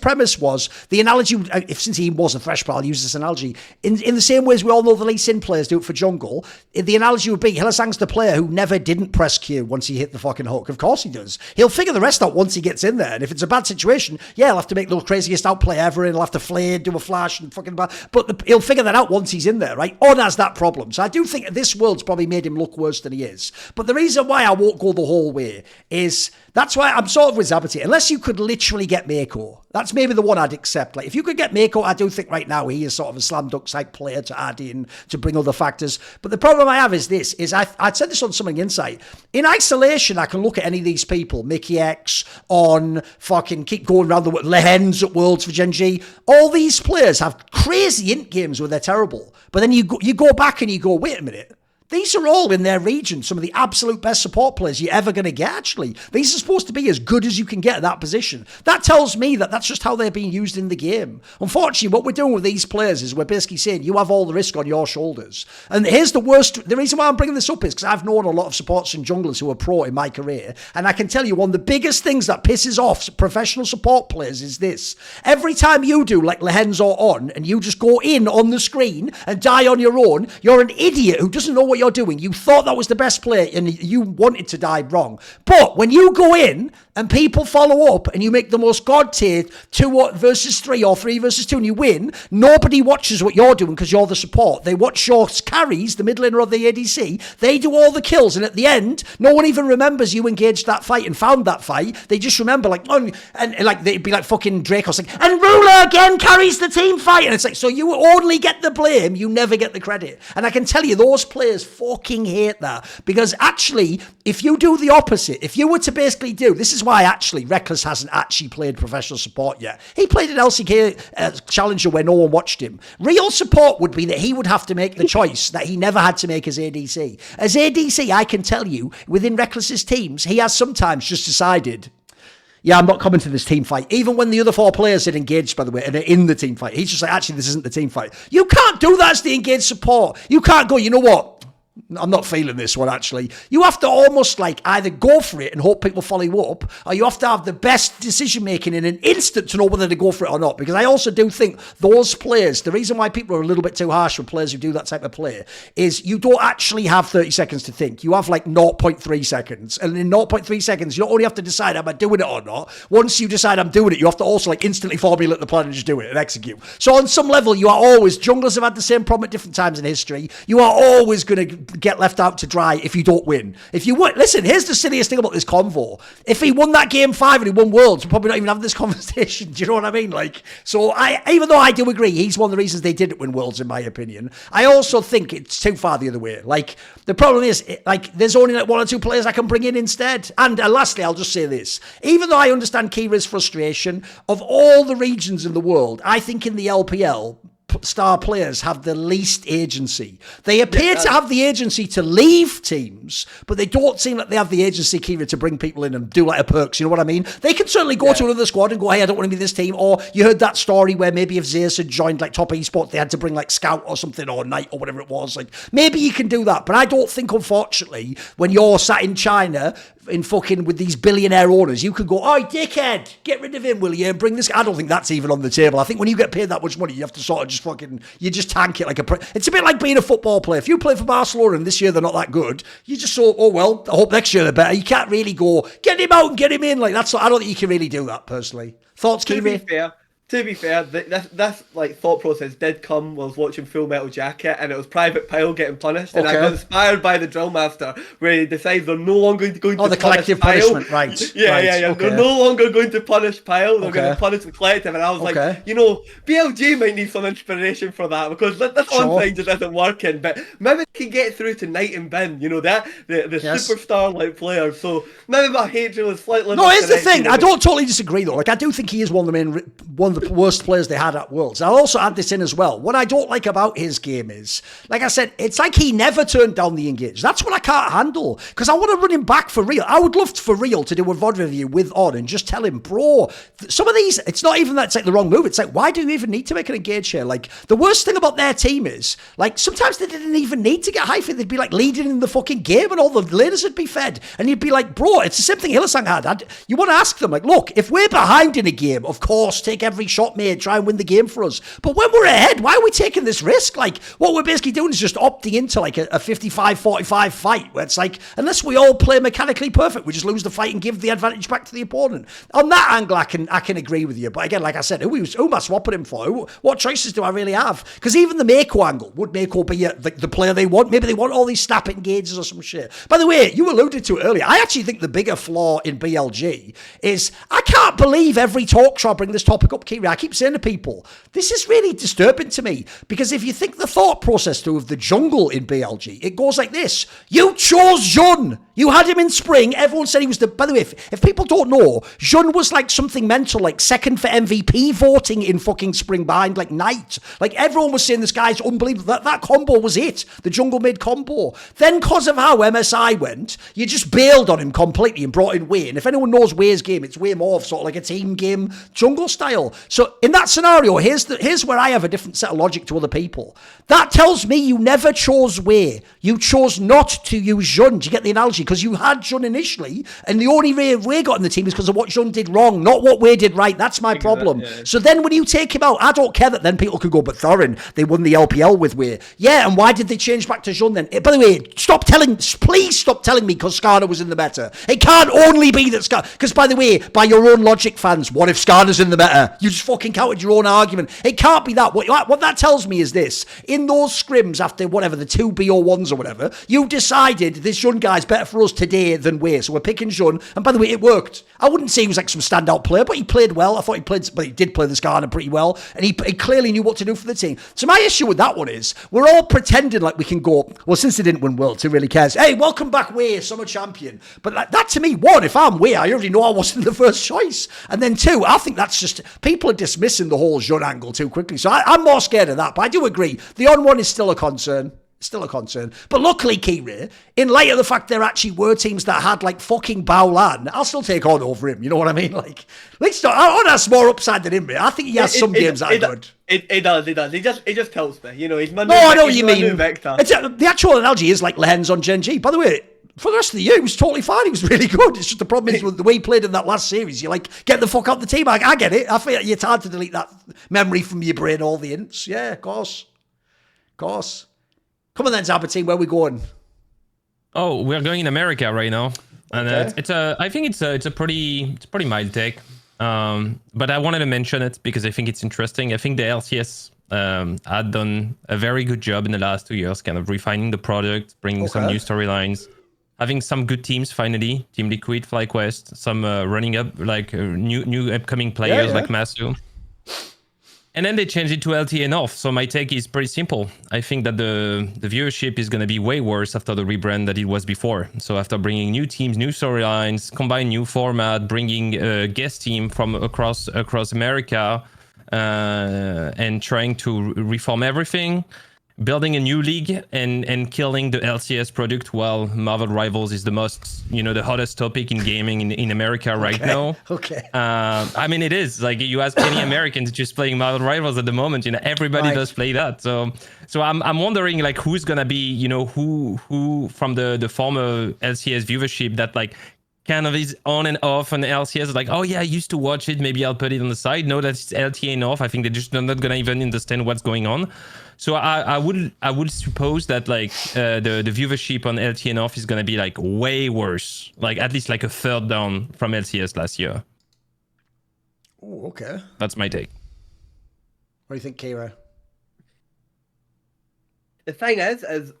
premise was, the analogy, since he was a Thresh player, I'll use this analogy, in the same way as we all know the Lee Sin players do it for jungle, the analogy would be, Hylissang's the player who never didn't press Q once he hit the fucking hook. Of course he does. He'll figure the rest out once he gets in there. And if it's a bad situation, yeah, he'll have to make the craziest outplay ever, and he'll have to flare, do a flash, and fucking bad. But he'll figure that out once he's in there, right? On has that problem. So I do think this world's probably made him look worse than he is. But the reason why I won't go the whole way is that's why I'm sort of with Zaboutine. Unless you could literally get Mako, that's maybe the one I'd accept. Like if you could get Mako, I do think right now he is sort of a slam dunk type player to add in to bring other factors. But the problem I have is this: I'd said this on Something Insight. In isolation, I can look at any of these people, Mickey X, on fucking keep going around the world, Lehens at Worlds for GenG. All these players have crazy int games where they're terrible. But then you go back and you go, wait a minute. These are all in their region, some of the absolute best support players you're ever going to get, actually. These are supposed to be as good as you can get at that position. That tells me that that's just how they're being used in the game. Unfortunately, what we're doing with these players is we're basically saying you have all the risk on your shoulders. And here's the worst. The reason why I'm bringing this up is because I've known a lot of supporters and junglers who are pro in my career. And I can tell you one of the biggest things that pisses off professional support players is this. Every time you do, like Lehens or On, and you just go in on the screen and die on your own, you're an idiot who doesn't know what you're doing. You thought that was the best play and you wanted to die wrong. But when you go in and people follow up and you make the most god tier 2 versus 3 or 3 versus 2 and you win, nobody watches what you're doing because you're the support. They watch your carries, the mid laner or the ADC. They do all the kills, and at the end, no one even remembers you engaged that fight and found that fight. They just remember like, oh, and like they'd be like fucking Dracos like, and Ruler again carries the team fight, and it's like, so you only get the blame, you never get the credit. And I can tell you, those players fucking hate that, because actually, if you do the opposite, if you were to basically do, this is why actually Reckless hasn't actually played professional support yet. He played an LCK Challenger where no one watched him. Real support would be that he would have to make the choice that he never had to make as ADC. As ADC, I can tell you, within Reckless's teams, he has sometimes just decided, yeah, I'm not coming to this team fight. Even when the other 4 players had engaged, by the way, and are in the team fight, he's just like, actually, this isn't the team fight. You can't do that as the engaged support. You can't go, you know what? I'm not feeling this one, actually. You have to almost like either go for it and hope people follow you up, or you have to have the best decision making in an instant to know whether to go for it or not. Because I also do think those players, the reason why people are a little bit too harsh with players who do that type of play is you don't actually have 30 seconds to think. You have like 0.3 seconds. And in 0.3 seconds, you don't only have to decide, am I doing it or not? Once you decide I'm doing it, you have to also like instantly formulate the plan and just do it and execute. So on some level, you are always, junglers have had the same problem at different times in history. You are always going to get left out to dry if you don't win. If you win, listen, here's the silliest thing about this convo. If he won that game 5 and he won Worlds, we're probably not even having this conversation. Do you know what I mean? Like, so even though I do agree, he's one of the reasons they didn't win Worlds, in my opinion. I also think it's too far the other way. Like, the problem is, like, there's only like 1 or 2 players I can bring in instead. And lastly, I'll just say this. Even though I understand Keire's frustration, of all the regions in the world, I think in the LPL, star players have the least agency. They appear to have the agency to leave teams, but they don't seem like they have the agency, Keire, to bring people in and do like a perks, you know what I mean? They can certainly go to another squad and go, hey, I don't want to be this team. Or you heard that story where maybe if Zeus had joined like top esports, they had to bring like Scout or something, or Knight or whatever it was. Like, maybe you can do that, but I don't think, unfortunately, when you're sat in China in fucking with these billionaire owners, you could go, oh, dickhead, get rid of him, will you? And bring this. I don't think that's even on the table. I think when you get paid that much money, you have to sort of just fucking, you just tank it like a. It's a bit like being a football player. If you play for Barcelona and this year they're not that good, you just so, oh well, I hope next year they're better. You can't really go, get him out and get him in. Like, that's, I don't think you can really do that personally. Thoughts, Keire? To be fair, this like thought process did come while I was watching Full Metal Jacket, and it was Private Pyle getting punished, and I got inspired by the Drill Master, where he decides they're no longer going to the collective punishment, right? Yeah, right. yeah. Okay. They're no longer going to punish Pyle, they're going to punish the collective, and I was like, you know, BLG might need some inspiration for that, because this on-side just isn't working, but maybe they can get through to Knight and Bin, you know, that the superstar like players, so maybe my hatred was slightly... No, here's the thing, I don't totally disagree though, like I do think he is one of the worst players they had at Worlds. I'll also add this in as well. What I don't like about his game is, like I said, it's like he never turned down the engage. That's what I can't handle, because I want to run him back for real. I would love for real to do a VOD review with On and just tell him, bro, some of these, it's not even that it's like the wrong move. It's like, why do you even need to make an engage here? Like, the worst thing about their team is, like, sometimes they didn't even need to get hyphy. They'd be like leading in the fucking game and all the laners would be fed. And you'd be like, bro, it's the same thing Hillsang had. You want to ask them, like, look, if we're behind in a game, of course, take every shot, mate. Try and win the game for us. But when we're ahead, why are we taking this risk? Like, what we're basically doing is just opting into like a 55-45 fight where it's like, unless we all play mechanically perfect, we just lose the fight and give the advantage back to the opponent. On that angle, I can agree with you. But again, like I said, who am I swapping him for? What choices do I really have? Because even the Mako angle, would Mako be the player they want? Maybe they want all these snap engages or some shit. By the way, you alluded to it earlier. I actually think the bigger flaw in BLG is I can't believe every talk show I bring this topic up, Keire. I keep saying to people, this is really disturbing to me, because if you think the thought process through of the jungle in BLG, it goes like this. You chose Jun. You had him in spring. Everyone said he was the... By the way, if people don't know, Jun was like something mental, like second for MVP voting in fucking spring behind like Knight. Like everyone was saying this guy's unbelievable. That combo was it. The jungle mid combo. Then because of how MSI went, you just bailed on him completely and brought in Wei. And if anyone knows Wei's game, it's way more of sort of like a team game jungle style. So in that scenario, here's where I have a different set of logic to other people. That tells me you never chose Wei. You chose not to use Jun. Do you get the analogy? Because you had Jun initially, and the only way Wei got in the team is because of what Jun did wrong, not what Wei did right. That's my problem. Yeah. So then when you take him out, I don't care that then people could go, but Thorin, they won the LPL with Wei. Yeah, and why did they change back to Jun then? By the way, please stop telling me because Skarner was in the meta. It can't only be that Skarner, because by the way, by your own logic, fans, what if Skarner's in the meta? You just fucking counted your own argument. It can't be that. What that tells me is this. In those scrims after whatever, the 2 BO1s or whatever, you decided this Jun guy's better for us today than Wei. So we're picking Jun. And by the way, it worked. I wouldn't say he was like some standout player, but he played well. I thought he did play the Skarner pretty well. And he clearly knew what to do for the team. So my issue with that one is, we're all pretending like we can go, well, since they didn't win Worlds, who really cares? Hey, welcome back, Wei, summer champion. But like, that to me, one, if I'm Wei, I already know I wasn't the first choice. And then two, I think that's just, people are dismissing the whole Jun angle too quickly. So I'm more scared of that. But I do agree. The on-one is still a concern. Still a concern. But luckily, Keire, in light of the fact there actually were teams that had like fucking Baolan, I'll still take on over him. You know what I mean? Like, let's not, I has more upside than him, mate. I think he has some games that are good. It does. It just tells me. You know, he's my no, I know what you mean. The actual analogy is like Lens on GenG. By the way, for the rest of the year, he was totally fine. He was really good. It's just the problem is with the way he played in that last series. You're like, get the fuck out the team. I get it. I feel like it's hard to delete that memory from your brain, all the ints. Yeah, of course. Of course. Come on then, Zaboutine, where are we going? Oh, we're going in America right now. And Okay. I think it's a pretty mild take. But I wanted to mention it because I think it's interesting. I think the LCS had done a very good job in the last 2 years, kind of refining the product, bringing some new storylines, having some good teams finally, Team Liquid, FlyQuest, some running up like new upcoming players like Masu. And then they changed it to LTA North. So my take is pretty simple. I think that the viewership is going to be way worse after the rebrand that it was before. So after bringing new teams, new storylines, combine new format, bringing a guest team from across America, and trying to reform everything, building a new league and killing the LCS product while Marvel Rivals is the most, the hottest topic in gaming in America right now. Okay. I mean, it is like you ask any Americans just playing Marvel Rivals at the moment, everybody does play that. So I'm wondering like who's gonna be, who from the former LCS viewership that like kind of is on and off on LCS, like, oh yeah, I used to watch it, maybe I'll put it on the side. No, that's LTA North. I think they're just not gonna even understand what's going on. So I would suppose that like the viewership on LTA North is gonna be like way worse, like at least like a third down from LCS last year. Oh, okay. That's my take. What do you think, Keire? The thing is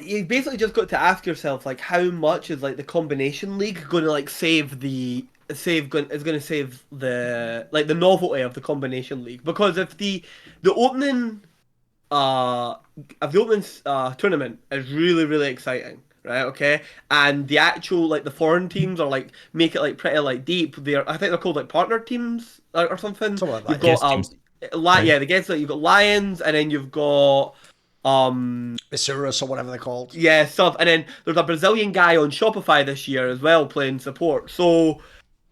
you basically just got to ask yourself like how much is like the combination league going to like save the novelty of the combination league, because if the opening tournament is really exciting, right? Okay, and the actual like the foreign teams are like make it like pretty like deep. I think they're called like partner teams or something. Something like that. You've got the guess that you've got Lions, and then you've got Besurus or whatever they're called. Yeah, stuff. And then there's a Brazilian guy on Shopify this year as well playing support. So,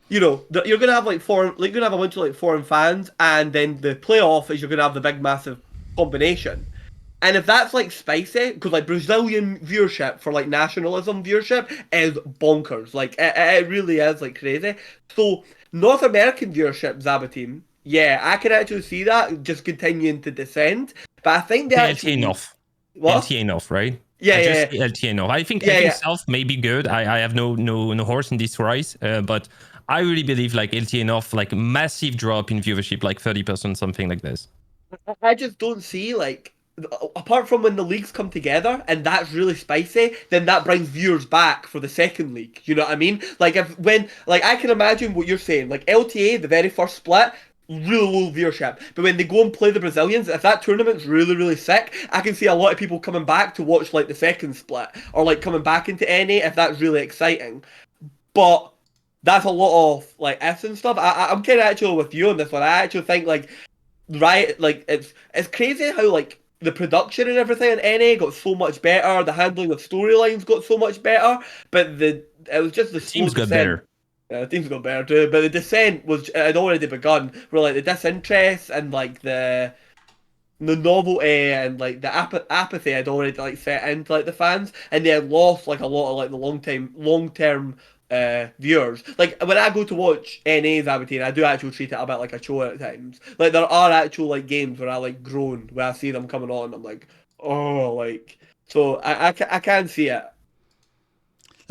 you're gonna have like you're gonna have a bunch of like foreign fans, and then the playoff is you're gonna have the big massive combination. And if that's like spicy, because like Brazilian viewership for like nationalism viewership is bonkers. Like it really is like crazy. So North American viewership, Zaboutine, yeah, I can actually see that just continuing to descend. But I think they LTA actually North. what? LTA North, right? Yeah, I yeah, just say LTA North. I think yeah. South may be good. I have no horse in this race, but I really believe like LTA North, like massive drop in viewership, like 30%, something like this. I just don't see like apart from when the leagues come together and that's really spicy, then that brings viewers back for the second league. You know what I mean? Like if when like I can imagine what you're saying. Like LTA, the very first split, really low viewership. But when they go and play the Brazilians, if that tournament's really, really sick, I can see a lot of people coming back to watch like the second split or like coming back into NA if that's really exciting. But that's a lot of like ifs and stuff. I'm kind of actually with you on this one. I actually think like like it's crazy how like the production and everything in NA got so much better. The handling of storylines got so much better, but it was just the slow Teams got descent. better. Teams got better too, but the descent had already begun. Where like the disinterest and like the novelty and like the apathy had already like set into like the fans, and they had lost like a lot of like the long term viewers. Like when I go to watch NA Zaboutine, I do actually treat it a bit like a show at times. Like there are actual like games where I like groan when I see them coming on. I'm like, oh, like so I can see it.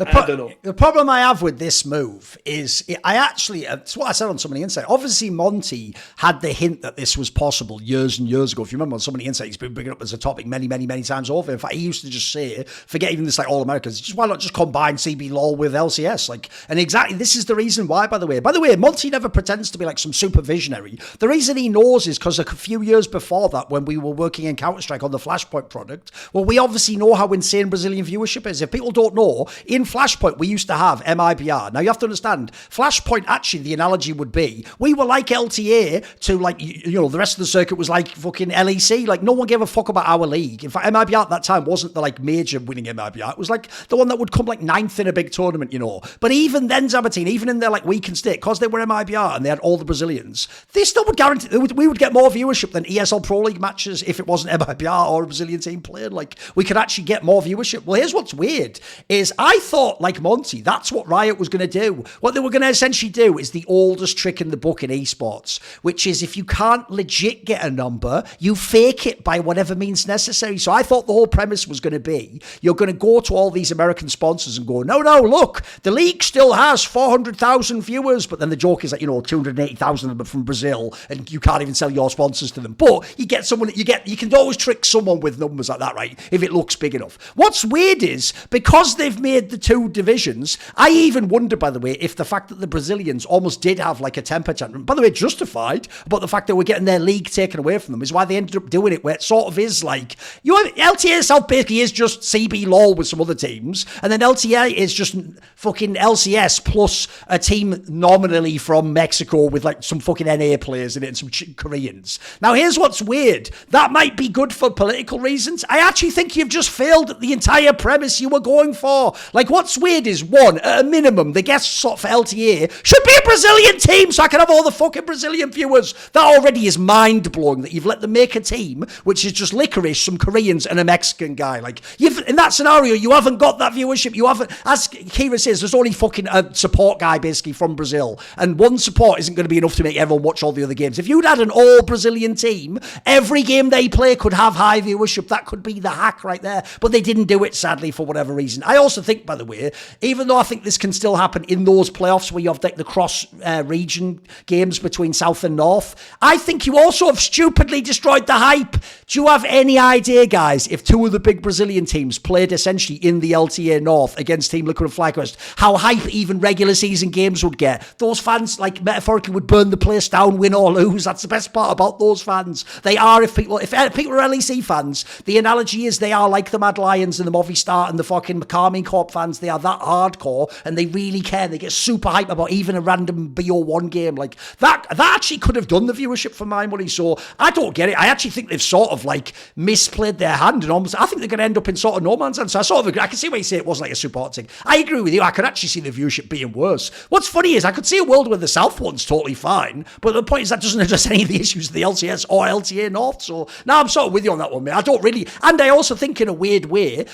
I don't know. The problem I have with this move is it's what I said on Somebody Insight. Obviously, Monty had the hint that this was possible years and years ago. If you remember on Somebody Insight, he's been bringing it up as a topic many, many, many times over. In fact, he used to just say, forget even this like All Americans, just why not just combine CB LoL with LCS? Like, and exactly this is the reason why, by the way. By the way, Monty never pretends to be like some super visionary. The reason he knows is because a few years before that, when we were working in Counter-Strike on the Flashpoint product, well, we obviously know how insane Brazilian viewership is. If people don't know, in Flashpoint, we used to have MIBR. Now, you have to understand, Flashpoint, actually, the analogy would be, we were like LTA to, like, you know, the rest of the circuit was like fucking LEC. Like, no one gave a fuck about our league. In fact, MIBR at that time wasn't the, like, major winning MIBR. It was, like, the one that would come, like, 9th in a big tournament, you know. But even then, Zaboutine, even in their, like, weakened state, because they were MIBR and they had all the Brazilians, they still would guarantee, we would get more viewership than ESL Pro League matches if it wasn't MIBR or a Brazilian team playing. Like, we could actually get more viewership. Well, here's what's weird, is I thought, like Monty, that's what Riot was going to do. What they were going to essentially do is the oldest trick in the book in esports, which is if you can't legit get a number, you fake it by whatever means necessary. So I thought the whole premise was going to be, you're going to go to all these American sponsors and go, no, look, the league still has 400,000 viewers, but then the joke is that, you know, 280,000 of them are from Brazil, and you can't even sell your sponsors to them. But you get someone, you can always trick someone with numbers like that, right? If it looks big enough. What's weird is, because they've made the two divisions, I even wonder, by the way, if the fact that the Brazilians almost did have like a temper tantrum, by the way, justified, but the fact that we're getting their league taken away from them is why they ended up doing it, where it sort of is like, LTA itself basically is just CB LoL with some other teams, and then LTA is just fucking LCS plus a team nominally from Mexico with like some fucking NA players in it and some Koreans. Now, here's what's weird. That might be good for political reasons. I actually think you've just failed at the entire premise you were going for. Like, what's weird is, one, at a minimum, the guest slot for LTA should be a Brazilian team so I can have all the fucking Brazilian viewers. That already is mind-blowing that you've let them make a team which is just licorice, some Koreans and a Mexican guy. Like, in that scenario, you haven't got that viewership. You haven't, as Keire says, there's only fucking a support guy basically from Brazil, and one support isn't going to be enough to make everyone watch all the other games. If you'd had an all-Brazilian team, every game they play could have high viewership. That could be the hack right there. But they didn't do it, sadly, for whatever reason. I also think, by the way, even though I think this can still happen in those playoffs where you have like the cross-region games between South and North, I think you also have stupidly destroyed the hype. Do you have any idea, guys, if two of the big Brazilian teams played essentially in the LTA North against Team Liquid and FlyQuest, how hype even regular season games would get? Those fans, like, metaphorically would burn the place down, win or lose. That's the best part about those fans. They are, if people are LEC fans, the analogy is they are like the Mad Lions and the Movistar and the fucking Carmine Corp fans fans, they are that hardcore, and they really care. They get super hype about even a random BO1 game. Like, that actually could have done the viewership for my money, so I don't get it. I actually think they've sort of, like, misplayed their hand, and almost, I think they're going to end up in sort of no man's land. So I sort of agree. I can see why you say it wasn't like a super hot thing. I agree with you. I could actually see the viewership being worse. What's funny is I could see a world where the South one's totally fine, but the point is that doesn't address any of the issues of the LCS or LTA North. So now I'm sort of with you on that one, mate. I don't really, and I also think in a weird way,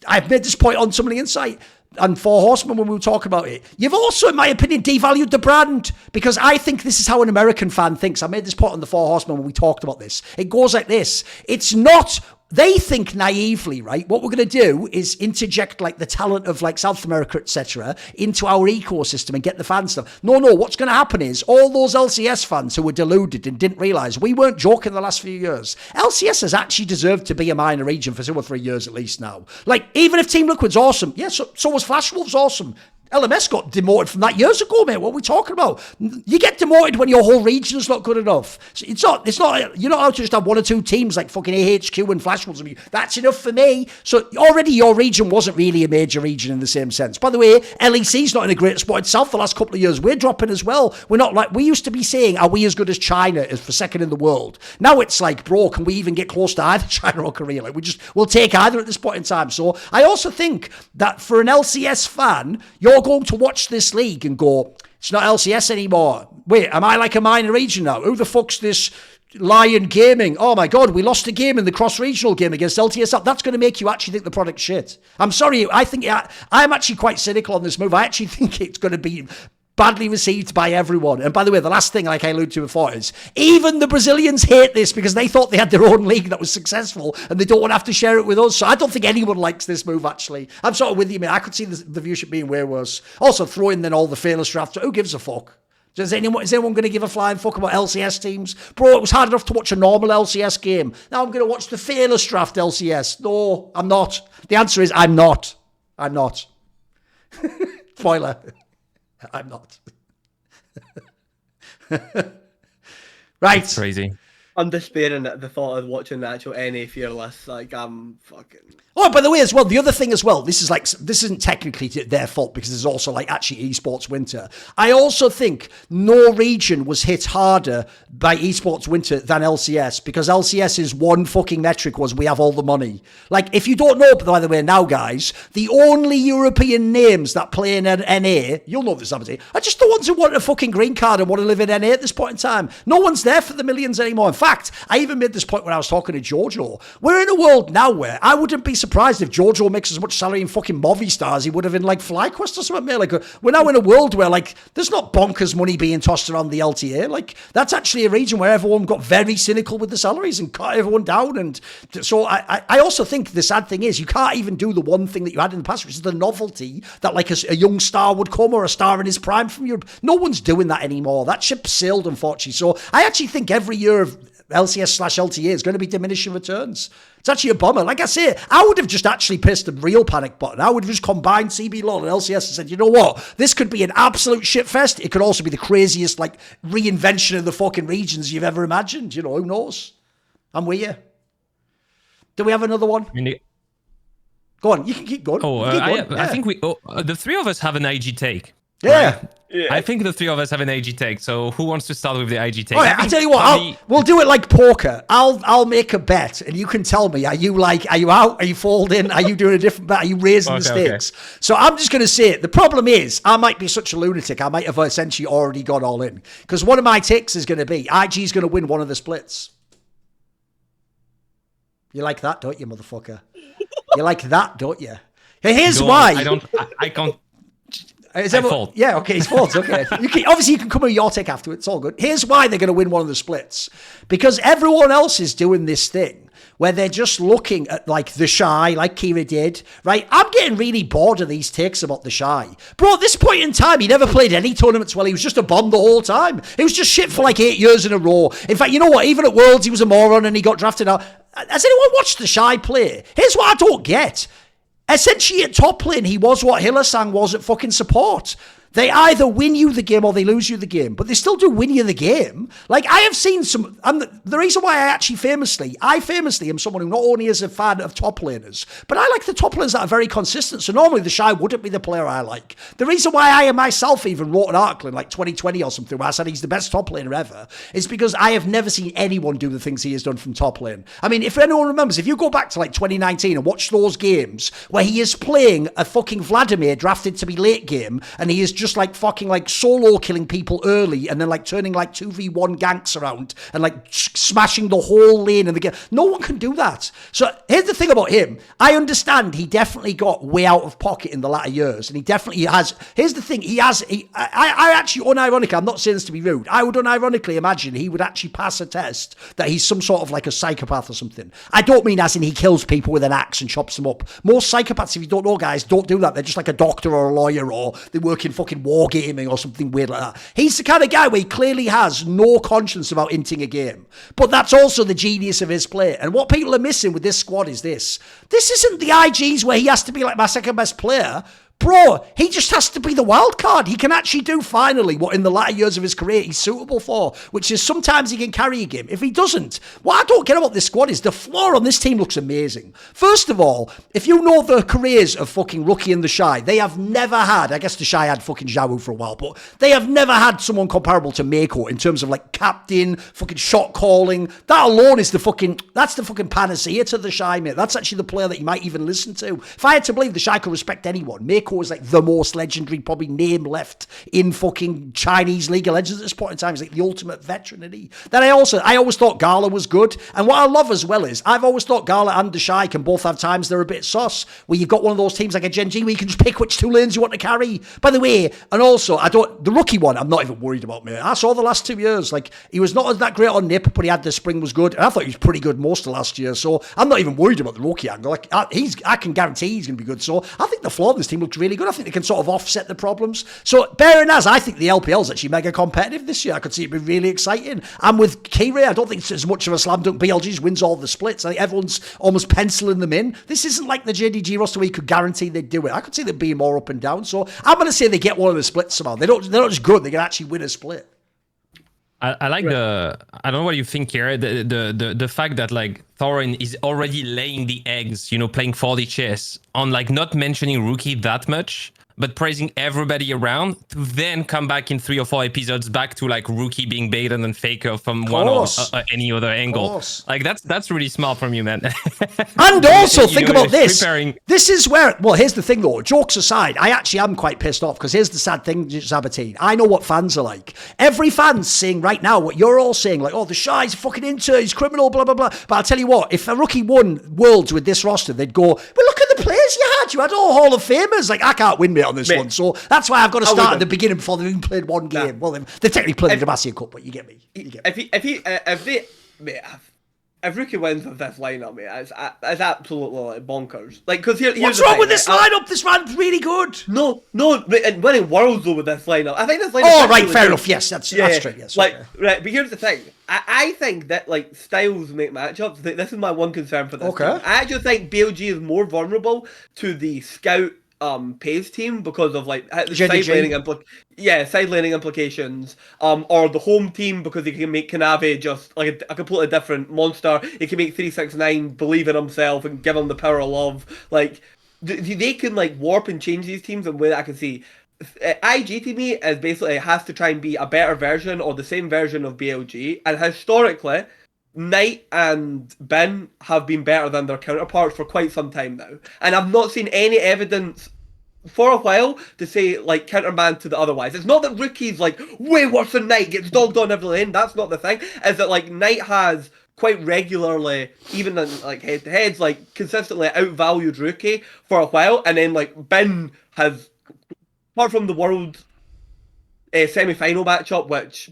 I've made this point on some of the insight and Four Horsemen when we were talking about it. You've also, in my opinion, devalued the brand, because I think this is how an American fan thinks. I made this point on the Four Horsemen when we talked about this. It goes like this. It's not, they think naively, right? What we're going to do is interject like the talent of like South America, etc., into our ecosystem and get the fan stuff. No, what's going to happen is all those LCS fans who were deluded and didn't realise we weren't joking the last few years. LCS has actually deserved to be a minor region for 2 or 3 years at least now. Like, even if Team Liquid's awesome, yeah, so was Flash Wolves awesome. LMS got demoted from that years ago, mate. What are we talking about? You get demoted when your whole region's not good enough. It's not, you're not out to just have 1 or 2 teams like fucking AHQ and Flash Wolves. That's enough for me. So already your region wasn't really a major region in the same sense. By the way, LEC's not in a great spot itself the last couple of years. We're dropping as well. We're not like, we used to be saying, are we as good as China as for second in the world? Now it's like, bro, can we even get close to either China or Korea? Like, we'll take either at this point in time. So I also think that for an LCS fan, you're going to watch this league and go, it's not LCS anymore. Wait, am I like a minor region now? Who the fuck's this Lion Gaming? Oh my God, we lost a game in the cross-regional game against LTS. That's going to make you actually think the product's shit. I'm sorry, I'm actually quite cynical on this move. I actually think it's going to be badly received by everyone. And by the way, the last thing, like I alluded to before, is even the Brazilians hate this because they thought they had their own league that was successful and they don't want to have to share it with us. So I don't think anyone likes this move, actually. I'm sort of with you, mate. I could see the viewership being way worse. Also, throw in then all the fearless drafts. Who gives a fuck? Is anyone going to give a flying fuck about LCS teams? Bro, it was hard enough to watch a normal LCS game. Now I'm going to watch the fearless draft LCS. No, I'm not. The answer is I'm not. I'm not. Spoiler. I'm not. Right. That's crazy. I'm despairing at the thought of watching the actual NA Fearless. Like, I'm fucking... Oh, by the way, as well, the other thing as well, this isn't technically their fault because there's also like actually esports winter. I also think no region was hit harder by esports winter than LCS, because LCS's one fucking metric was we have all the money. Like, if you don't know, by the way, now guys, the only European names that play in NA, you'll know this, Zaboutine, are just the ones who want a fucking green card and want to live in NA at this point in time. No one's there for the millions anymore. In fact, I even made this point when I was talking to Jojo. We're in a world now where I wouldn't be surprised if Jojo makes as much salary in fucking Movistar as he would have in like FlyQuest or something, mate. Like, we're now in a world where like there's not bonkers money being tossed around the LTA. Like, that's actually a region where everyone got very cynical with the salaries and cut everyone down. And so I also think the sad thing is you can't even do the one thing that you had in the past, which is the novelty that like a young star would come, or a star in his prime from Europe. No one's doing that anymore. That ship sailed, unfortunately. So I actually think every year of LCS/LTA is going to be diminishing returns. It's actually a bummer. Like I say, I would have just actually pressed the real panic button. I would have just combined CB LoL and LCS and said, you know what? This could be an absolute shitfest. It could also be the craziest like reinvention of the fucking regions you've ever imagined. You know, who knows? I'm with you. Do we have another one? Go on, you can keep going. I think the three of us have an IG take. Yeah. Right? Yeah. I think the three of us have an IG take. So who wants to start with the IG take? Oh, yeah, I tell you what, we'll do it like poker. I'll make a bet, and you can tell me: are you out? Are you folding? Are you doing a different bet? Are you raising the stakes? Okay. So I'm just going to say it. The problem is, I might be such a lunatic. I might have essentially already gone all in, because one of my takes is going to be IG is going to win one of the splits. You like that, don't you, motherfucker? You like that, don't you? Here's why. I can't. Fold. Yeah, okay, it's folds. Okay, obviously you can come with your take after it. It's all good. Here's why they're going to win one of the splits, because everyone else is doing this thing where they're just looking at like the Shy, like Keire did, right? I'm getting really bored of these takes about the Shy. Bro, at this point in time, he never played any tournaments well. He was just a bomb the whole time. He was just shit for like 8 years in a row. In fact, you know what? Even at Worlds, he was a moron and he got drafted out. Has anyone watched the Shy play? Here's what I don't get. Essentially, at top lane, he was what Hillasang was at fucking support. They either win you the game or they lose you the game, but they still do win you the game. Like, I have seen some, and the reason why I famously am someone who not only is a fan of top laners, but I like the top laners that are very consistent. So normally the Shy wouldn't be the player I like. The reason why I myself even wrote an article in like 2020 or something where I said he's the best top laner ever is because I have never seen anyone do the things he has done from top lane. I mean, if anyone remembers, if you go back to like 2019 and watch those games where he is playing a fucking Vladimir drafted to be late game and he is just like fucking like solo killing people early and then like turning like 2v1 ganks around and like smashing the whole lane in the game. No one can do that. So here's the thing about him. I understand he definitely got way out of pocket in the latter years and he definitely has. Here's the thing. I actually unironically, I'm not saying this to be rude, I would unironically imagine he would actually pass a test that he's some sort of like a psychopath or something. I don't mean as in he kills people with an axe and chops them up. Most psychopaths, if you don't know, guys, don't do that. They're just like a doctor or a lawyer or they work in fucking wargaming or something weird like that. He's the kind of guy where he clearly has no conscience about inting a game. But that's also the genius of his play. And what people are missing with this squad is this. This isn't the IGs where he has to be like my second best player. Bro, he just has to be the wild card. He can actually do finally what in the latter years of his career he's suitable for, which is sometimes he can carry a game. If he doesn't, what I don't get about this squad is the floor on this team looks amazing. First of all, if you know the careers of fucking Rookie and the Shy, they have never had, I guess the Shy had fucking Xiao for a while, but they have never had someone comparable to Mako in terms of like captain, fucking shot calling. That alone is that's the fucking panacea to the Shy, mate. That's actually the player that you might even listen to. If I had to believe the Shy could respect anyone, Mako is like the most legendary probably name left in fucking Chinese League of Legends at this point in time. He's like the ultimate veteran. Then I always thought Gala was good. And what I love as well is I've always thought Gala and the Shy can both have times they're a bit sus, where you've got one of those teams like a GenG where you can just pick which two lanes you want to carry. By the way, and also the Rookie one, I'm not even worried about, mate. I saw the last 2 years, like he was not that great on Nip, but he had the spring was good. And I thought he was pretty good most of last year. So I'm not even worried about the Rookie angle. Like I can guarantee he's going to be good. So I think the floor of this team looks really good. I think they can sort of offset the problems. So bearing as I think the LPL is actually mega competitive this year. I could see it be really exciting. And with Keire, I don't think it's as much of a slam dunk. BLG wins all the splits. I think everyone's almost penciling them in. This isn't like the JDG roster where you could guarantee they'd do it. I could see them being more up and down. So I'm going to say they get one of the splits somehow. They're not just good. They can actually win a split. I like I don't know what you think here. The fact that like Thorin is already laying the eggs, playing 4D chess on like not mentioning Rookie that much, but praising everybody around to then come back in 3 or 4 episodes back to like Rookie being baited and Faker from one or any other angle. Like that's really smart from you, man. And also think about this. This is where, well, here's the thing though, jokes aside, I actually am quite pissed off because here's the sad thing, Zaboutine. I know what fans are like. Every fan's saying right now what you're all saying, like, oh, the Shy's fucking he's criminal, blah, blah, blah. But I'll tell you what, if a Rookie won Worlds with this roster, they'd go, well, look at the players you had. You had all Hall of Famers. Like, I can't win, mate, on this one. So that's why I've got to start at the beginning before they've even played one game. Well, they've technically played the Demacia Cup, but you get me. If Rookie wins with this lineup, mate, it's absolutely like bonkers. Like, because here's what's wrong with this lineup? This man's really good. No, and winning Worlds though with this lineup, I think this lineup. Oh, right, fair enough. Yes, that's true. Yes, like, right, but here's the thing. I think that like styles make matchups. This is my one concern for this team. I actually think BLG is more vulnerable to the scout Pays team because of like the side laning implications, or the home team because he can make Kanavi just like a completely different monster. He can make 369 believe in himself and give him the power of love. Like they can like warp and change these teams in a way that I can see. IG to me is basically has to try and be a better version or the same version of BLG, and historically Knight and Bin have been better than their counterparts for quite some time now, and I've not seen any evidence for a while to say like countermand to the otherwise. It's not that Rookie's like way worse than Knight, gets dogged on every lane. That's not the thing. Is that like Knight has quite regularly, even in like head-to-heads, like consistently outvalued Rookie for a while, and then like Bin has, apart from the World semi-final matchup, which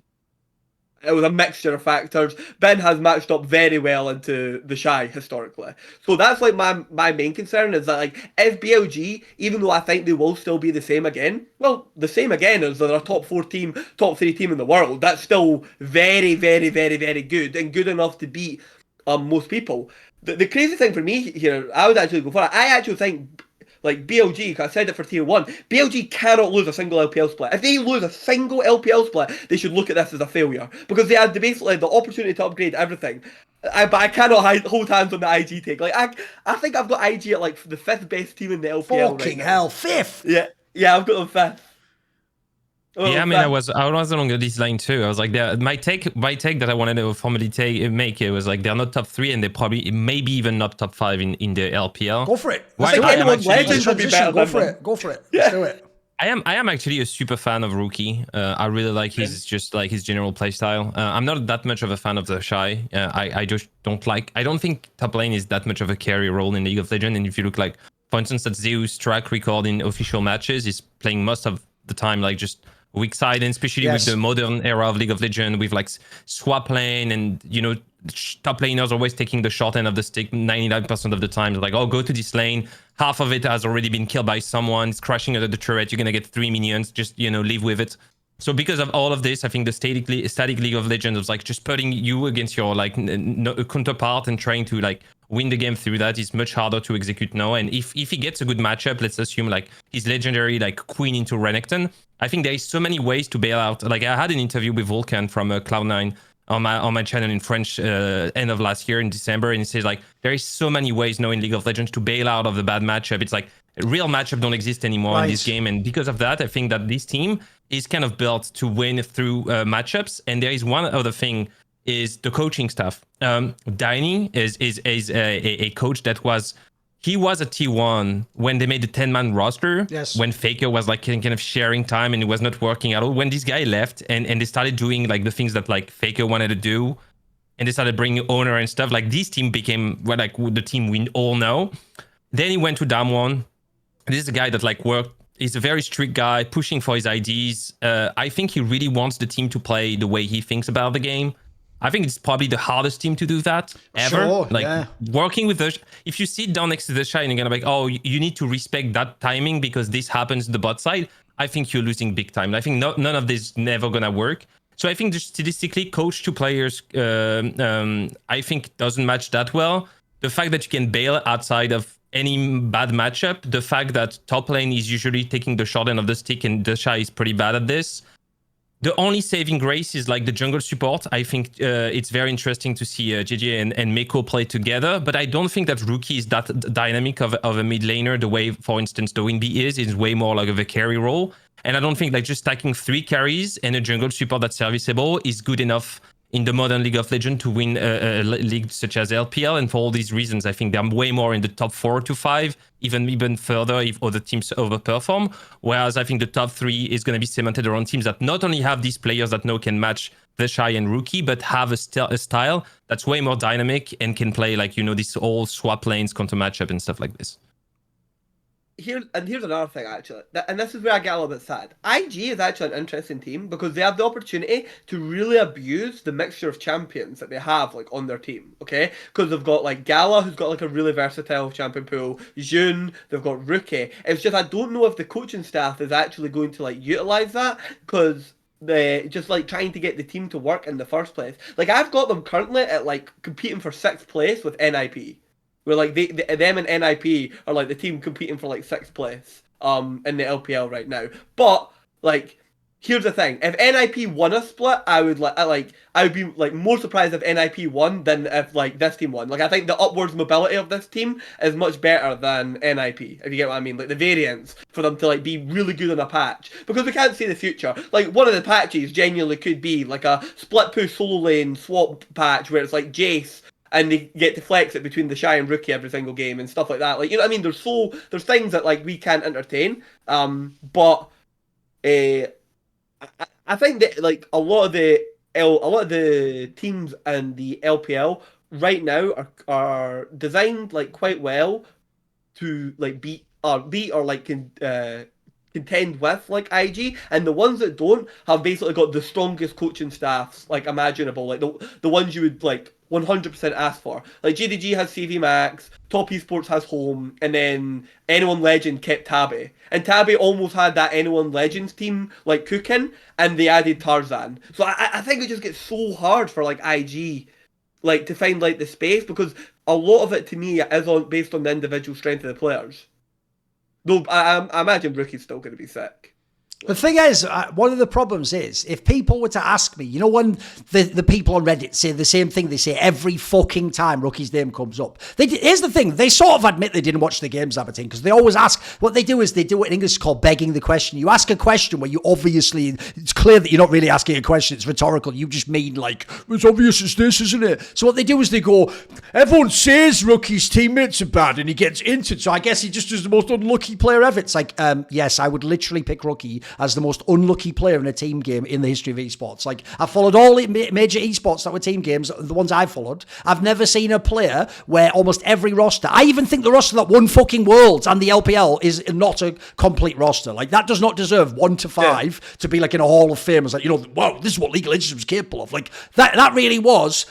it was a mixture of factors, Ben has matched up very well into the Shy historically. So that's like my main concern is that like if BLG, even though I think they will still be the same again, well, the same again as they're a top 3 team in the world, that's still very, very, very, very good and good enough to beat most people. The crazy thing for me here, I would actually go for it. I actually think like BLG, because I said it for tier 1, BLG cannot lose a single LPL split. If they lose a single LPL split, they should look at this as a failure, because they had basically the opportunity to upgrade everything. But I cannot hold hands on the IG take. Like I think I've got IG at like the 5th best team in the LPL. Fucking right hell, now. 5th. Yeah, I've got them 5th. Yeah, I mean, I was along this line too. I was like, my take that I wanted to formally make it was like they're not top 3 and they probably maybe even not top 5 in the LPL. Go for it. I think anyone Legends would be better. Go for it. Go for it. Let's do it. I am actually a super fan of Rookie. I really like his general playstyle. I'm not that much of a fan of the Shy. I just don't like. I don't think top lane is that much of a carry role in League of Legends. And if you look like, for instance, at Zeus' track record in official matches, he's playing most of the time like just weak side, and especially with the modern era of League of Legends, with like swap lane and top laners always taking the short end of the stick 99% of the time. Like, oh, go to this lane. Half of it has already been killed by someone. It's crashing under the turret. You're gonna get 3 minions. Just live with it. So because of all of this, I think the static League of Legends was like just putting you against your like counterpart and trying to like win the game through that is much harder to execute now. And if he gets a good matchup, let's assume like his legendary like Queen into Renekton, I think there is so many ways to bail out. Like I had an interview with Vulcan from Cloud9 on my channel in French end of last year in December, and he says like there is so many ways now in League of Legends to bail out of the bad matchup. It's like real matchup don't exist anymore in this game, and because of that, I think that this team is kind of built to win through matchups. And there is one other thing is the coaching staff. Dining is a coach that was a T1 when they made the 10-man roster. Yes. When Faker was like kind of sharing time and it was not working at all. When this guy left and they started doing like the things that like Faker wanted to do, and they started bringing owner and stuff, like this team became like the team we all know. Then he went to Damwon. This is a guy that like worked. He's a very strict guy, pushing for his IDs. I think he really wants the team to play the way he thinks about the game. I think it's probably the hardest team to do that ever. Sure, like working with if you sit down next to the Shy and you're gonna be like, oh, you need to respect that timing because this happens to the bot side, I think you're losing big time. I think none of this is never gonna work. So I think just statistically, coach to players, I think doesn't match that well. The fact that you can bail outside of any bad matchup, the fact that top lane is usually taking the short end of the stick and the Shy is pretty bad at this. The only saving grace is like the jungle support. I think it's very interesting to see JJ and Meko play together, but I don't think that Rookie is that dynamic of a mid laner the way, for instance, the Winby is way more like of a carry role. And I don't think like just stacking 3 carries and a jungle support that's serviceable is good enough in the modern League of Legends to win a league such as LPL. And for all these reasons, I think they're way more in the top 4 to 5, even further if other teams overperform. Whereas I think the top 3 is going to be cemented around teams that not only have these players that now can match the Shy and Rookie, but have a style that's way more dynamic and can play like, this all swap lanes, counter matchup and stuff like this. Here's another thing actually, and this is where I get a little bit sad. IG is actually an interesting team because they have the opportunity to really abuse the mixture of champions that they have like on their team, okay? Because they've got like Gala, who's got like a really versatile champion pool, June, they've got Rookie. It's just I don't know if the coaching staff is actually going to like utilize that because they just like trying to get the team to work in the first place. Like I've got them currently at like competing for 6th place with NIP. Where like them and NIP are like the team competing for like 6th place in the LPL right now. But like here's the thing: if NIP won a split, I would be like more surprised if NIP won than if like this team won. Like I think the upwards mobility of this team is much better than NIP. If you get what I mean, like the variance for them to like be really good on a patch because we can't see the future. Like one of the patches genuinely could be like a split push solo lane swap patch where it's like Jace. And they get to flex it between the Shy and Rookie every single game and stuff like that. Like, you know what I mean? There's things that like we can't entertain. But I think that like a lot of the teams in the LPL right now are designed like quite well to like beat or like contend with like IG, and the ones that don't have basically got the strongest coaching staffs like imaginable, like the ones you would like 100% ask for. Like GDG has CV Max, Top Esports has Home, and then Anyone Legend kept Tabby. And Tabby almost had that Anyone Legends team like cooking, and they added Tarzan. So I think it just gets so hard for like IG like to find like the space because a lot of it to me is based on the individual strength of the players. No, I imagine Rookie's still going to be sick. The thing is, one of the problems is, if people were to ask me, you know, when the people on Reddit say the same thing they say every fucking time Rookie's name comes up. Here's the thing, they sort of admit they didn't watch the games, Zaboutine, because they always ask, what they do is they do what in English is called begging the question. You ask a question where you obviously, it's clear that you're not really asking a question, it's rhetorical. You just mean like, it's obvious it's this, isn't it? So what they do is they go, everyone says Rookie's teammates are bad and he gets injured, so I guess he just is the most unlucky player ever. It's like, yes, I would literally pick Rookie as the most unlucky player in a team game in the history of esports. Like, I've followed all major esports that were team games, the ones I've followed. I've never seen a player where almost every roster, I even think the roster that won fucking Worlds and the LPL is not a complete roster. Like, that does not deserve 1 to 5 to be like in a Hall of Fame. It's like, you know, wow, this is what League of Legends was capable of. Like, that really was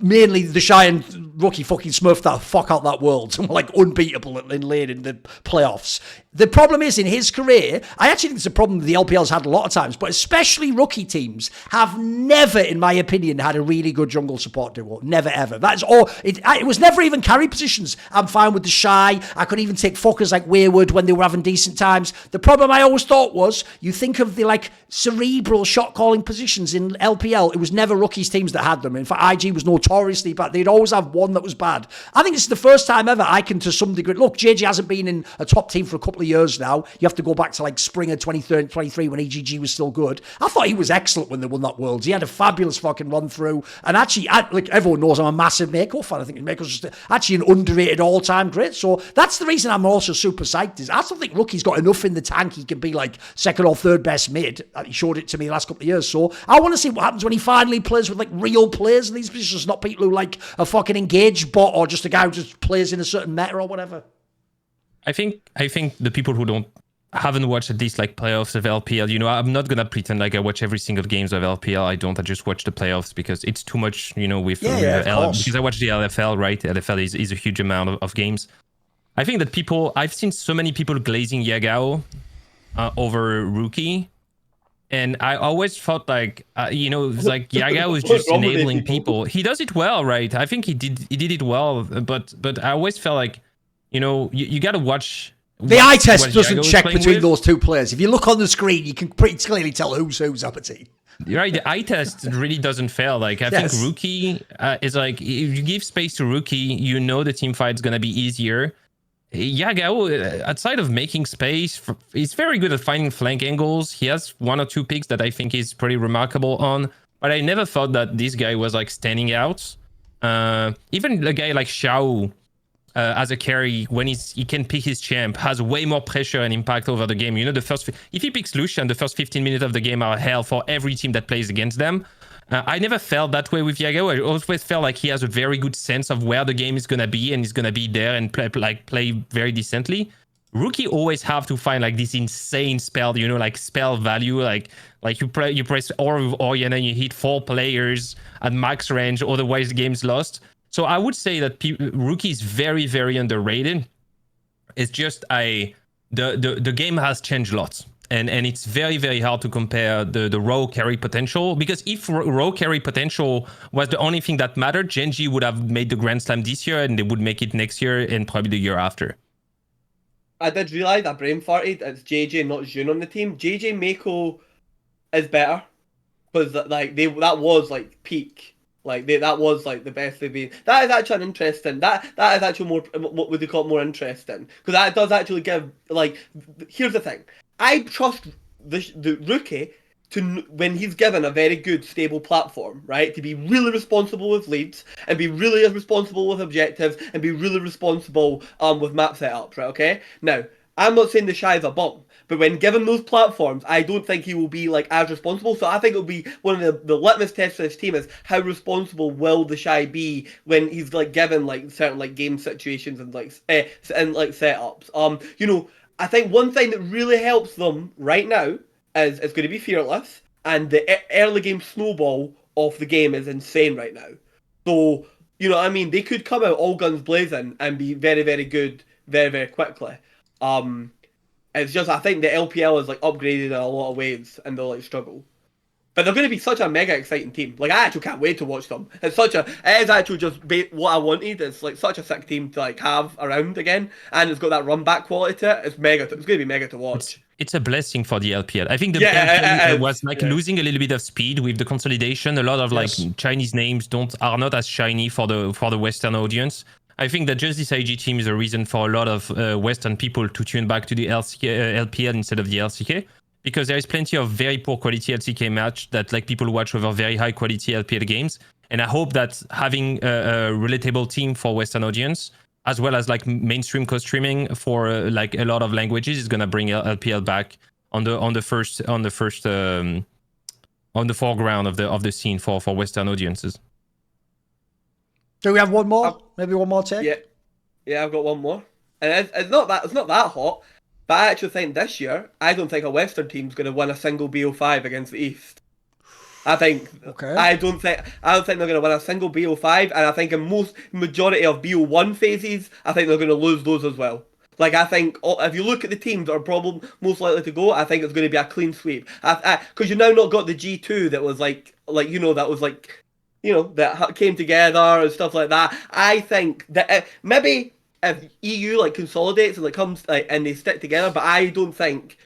mainly the Shy and Rookie fucking smurfed that fuck out that world and were like unbeatable in late in the playoffs. The problem is, in his career, I actually think it's a problem the LPL's had a lot of times, but especially Rookie teams have never, in my opinion, had a really good jungle support duo. Never, ever. That's all. It was never even carry positions. I'm fine with the Shy. I could even take fuckers like Wayward when they were having decent times. The problem I always thought was, you think of the like cerebral shot calling positions in LPL, it was never Rookie's teams that had them. In fact, IG was notoriously bad. They'd always have one that was bad. I think this is the first time ever I can, to some degree, look, JJ hasn't been in a top team for a couple of years now. You have to go back to like spring of 2023 when EGG was still good. I thought he was excellent when they won that Worlds. He had a fabulous fucking run through. And actually, like everyone knows, I'm a massive Mako fan. I think Mako's just actually an underrated all-time great. So that's the reason I'm also super psyched. Is I still think Rookie's got enough in the tank. He can be like second or third best mid. He showed it to me the last couple of years. So I want to see what happens when he finally plays with like real players in these positions, not people who like a fucking engaged bot or just a guy who just plays in a certain meta or whatever. I think the people who haven't watched at least like playoffs of LPL, you know, I'm not gonna pretend like I watch every single games of LPL. I don't. I just watch the playoffs because it's too much, you know, with because I watch the LFL, right? LFL is a huge amount of games. I think that I've seen so many people glazing Yagao over Rookie. And I always felt like, you know, it's like Yagao was just enabling people. He does it well, right? I think he did it well, but I always felt like, you know, you got to watch. The eye test doesn't check between those two players. If you look on the screen, you can pretty clearly tell who's Zaboutine. Right, the eye test really doesn't fail. Like, I think Rookie is like, if you give space to Rookie, you know the team fight's going to be easier. Yagao, outside of making space, he's very good at finding flank angles. He has 1 or 2 picks that I think is pretty remarkable on. But I never thought that this guy was like standing out. Even a guy like Xiao, as a carry, when he can pick his champ, has way more pressure and impact over the game. You know, if he picks Lucian, the first 15 minutes of the game are hell for every team that plays against them. I never felt that way with Yagao. I always felt like he has a very good sense of where the game is gonna be, and he's gonna be there and play very decently. Rookie always have to find like this insane spell, you know, like spell value, like you press Aura with Orianna and you hit 4 players at max range, otherwise the game's lost. So I would say that Rookie is very, very underrated. It's just the game has changed lots. And it's very, very hard to compare the raw carry potential, because if raw carry potential was the only thing that mattered, GenG would have made the Grand Slam this year, and they would make it next year and probably the year after. I did realise I brain farted. It's JJ, not June on the team. JJ Mako is better, because like that was like peak. Like that was like the best they've been. That is actually an interesting. That is actually more, what would they call it, more interesting, because that does actually give like. Here's the thing. I trust the Rookie to, when he's given a very good, stable platform, right, to be really responsible with leads, and be really responsible with objectives, and be really responsible with map setups, right, okay? Now, I'm not saying the Shy is a bum, but when given those platforms, I don't think he will be like as responsible. So I think it'll be one of the litmus tests for this team is how responsible will the Shy be when he's like given like certain like game situations and like setups. You know, I think one thing that really helps them right now is it's going to be fearless, and the early game snowball of the game is insane right now. So, you know what I mean? They could come out all guns blazing and be very, very good very, very quickly. It's just, I think the LPL is like upgraded in a lot of ways, and they'll like struggle. But they're going to be such a mega exciting team. Like, I actually can't wait to watch them. It is actually just what I wanted. It's like such a sick team to like have around again, and it's got that run back quality to it. It's mega. It's going to be mega to watch. It's a blessing for the LPL. I think the LPL was like losing a little bit of speed with the consolidation. A lot of like Chinese names are not as shiny for the Western audience. I think that just this IG team is a reason for a lot of Western people to tune back to the LPL instead of the LCK. Because there is plenty of very poor quality LCK match that like people watch over very high quality LPL games. And I hope that having a relatable team for Western audience, as well as like mainstream co-streaming for like a lot of languages, is gonna bring LPL back on the foreground of the scene for Western audiences. Do we have one more? Maybe one more take? Yeah, I've got one more. And it's not that hot. But I actually think this year, I don't think a Western team's going to win a single BO5 against the East. I don't think they're going to win a single BO5, and I think in majority of BO1 phases, I think they're going to lose those as well. Like, I think if you look at the teams that are probably most likely to go, I think it's going to be a clean sweep. Because you've now not got the G2 that was that came together and stuff like that. I think that maybe if EU like consolidates and like comes like and they stick together, but I don't think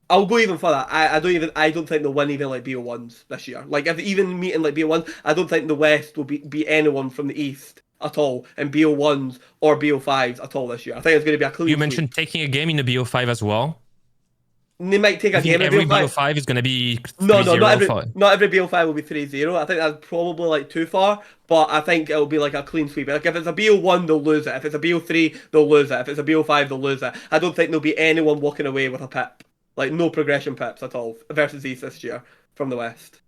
I'll go even further. I don't think they'll win even like BO1s this year. Like if they even meet in like BO1s, I don't think the West will be anyone from the East at all in BO1s or BO5s at all this year. I think it's going to be a clean You mentioned taking a game in the BO5 as well. They might take a game in every BO5. BO5 is going to be 3-0. No, not every BO5 will be 3-0. I think that's probably like too far, but I think it'll be like a clean sweep. Like if it's a BO1, they'll lose it. If it's a BO3, they'll lose it. If it's a BO5, they'll lose it. I don't think there'll be anyone walking away with a pip. Like no progression pips at all versus East this year from the West.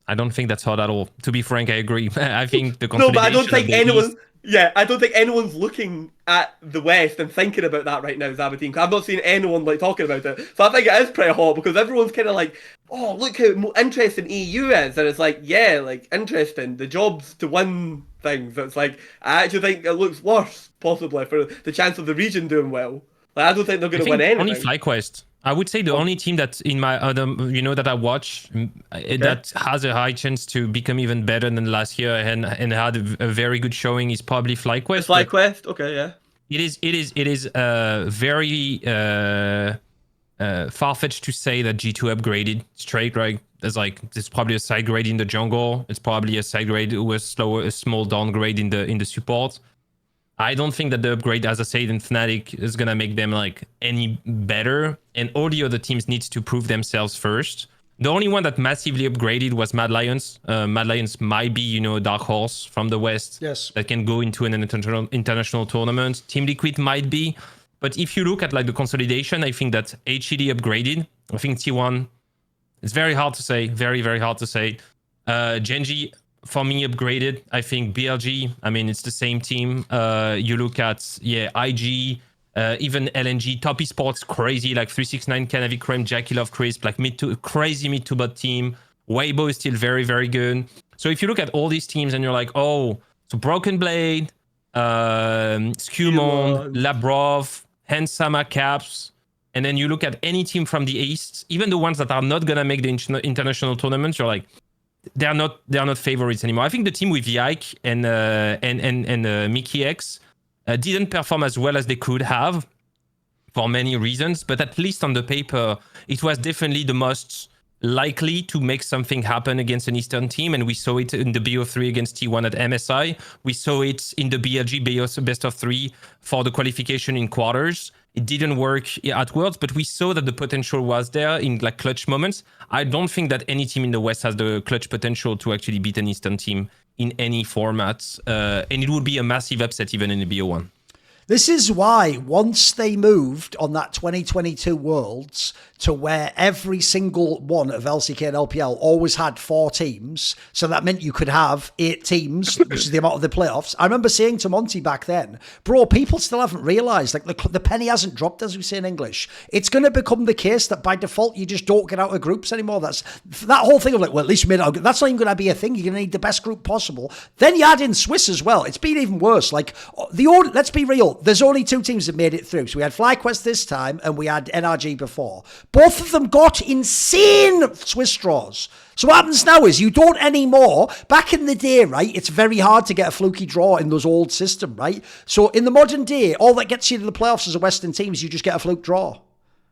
I don't think that's hard at all. To be frank, I agree. I think the consolidation. No, but I don't think anyone. East... Yeah, I don't think anyone's looking at the West and thinking about that right now, Zaboutine. I've not seen anyone like talking about it, so I think it is pretty hot because everyone's kind of like, "Oh, look how interesting EU is," and it's like, "Yeah, like interesting. The jobs to win things." It's like I actually think it looks worse, possibly for the chance of the region doing well. Like I don't think they're going to win anything. Only FlyQuest. I would say the only team that in my other, that I watch that has a high chance to become even better than last year and had a very good showing is probably FlyQuest. FlyQuest, okay, yeah. It is very far-fetched to say that G2 upgraded straight, right? There's probably a side grade in the jungle. It's probably a side grade with a small downgrade in the support. I don't think that the upgrade, as I said, in Fnatic is going to make them like any better. And all the other teams need to prove themselves first. The only one that massively upgraded was Mad Lions. Mad Lions might be, a dark horse from the West that can go into an international tournament. Team Liquid might be. But if you look at like the consolidation, I think that HED upgraded. I think T1, it's very hard to say. Very, very hard to say. GenG, for me, upgraded. I think BLG, it's the same team. You look at, IG, even LNG, Top Esports, crazy, like 369, Canavi Creme, Jackie Love Crisp, like crazy mid to bot team. Weibo is still very, very good. So if you look at all these teams and you're like, so Broken Blade, Skewmon, Labrov, Hansama Caps, and then you look at any team from the East, even the ones that are not going to make the international tournaments, you're like, they're not favorites anymore. I think the team with Yike and Mickey X didn't perform as well as they could have for many reasons, but at least on the paper, it was definitely the most likely to make something happen against an Eastern team, and we saw it in the BO3 against T1 at MSI. We saw it in the BLG best of 3 for the qualification in quarters. It didn't work at Worlds, but we saw that the potential was there in like clutch moments. I don't think that any team in the West has the clutch potential to actually beat an Eastern team in any format, and it would be a massive upset even in the BO1. This is why once they moved on that 2022 Worlds to where every single one of LCK and LPL always had 4 teams, so that meant you could have 8 teams, which is the amount of the playoffs. I remember saying to Monty back then, bro, people still haven't realised, like the penny hasn't dropped, as we say in English. It's going to become the case that by default you just don't get out of groups anymore. That's that whole thing of like, well, at least we made it. That's not even going to be a thing. You're going to need the best group possible. Then you add in Swiss as well. It's been even worse. Like let's be real. there's only 2 teams that made it through. So we had FlyQuest this time and we had NRG before. Both of them got insane Swiss draws. So what happens now is you don't anymore. Back in the day, right, it's very hard to get a fluky draw in those old system, right? So in the modern day, all that gets you to the playoffs as a Western team is you just get a fluke draw.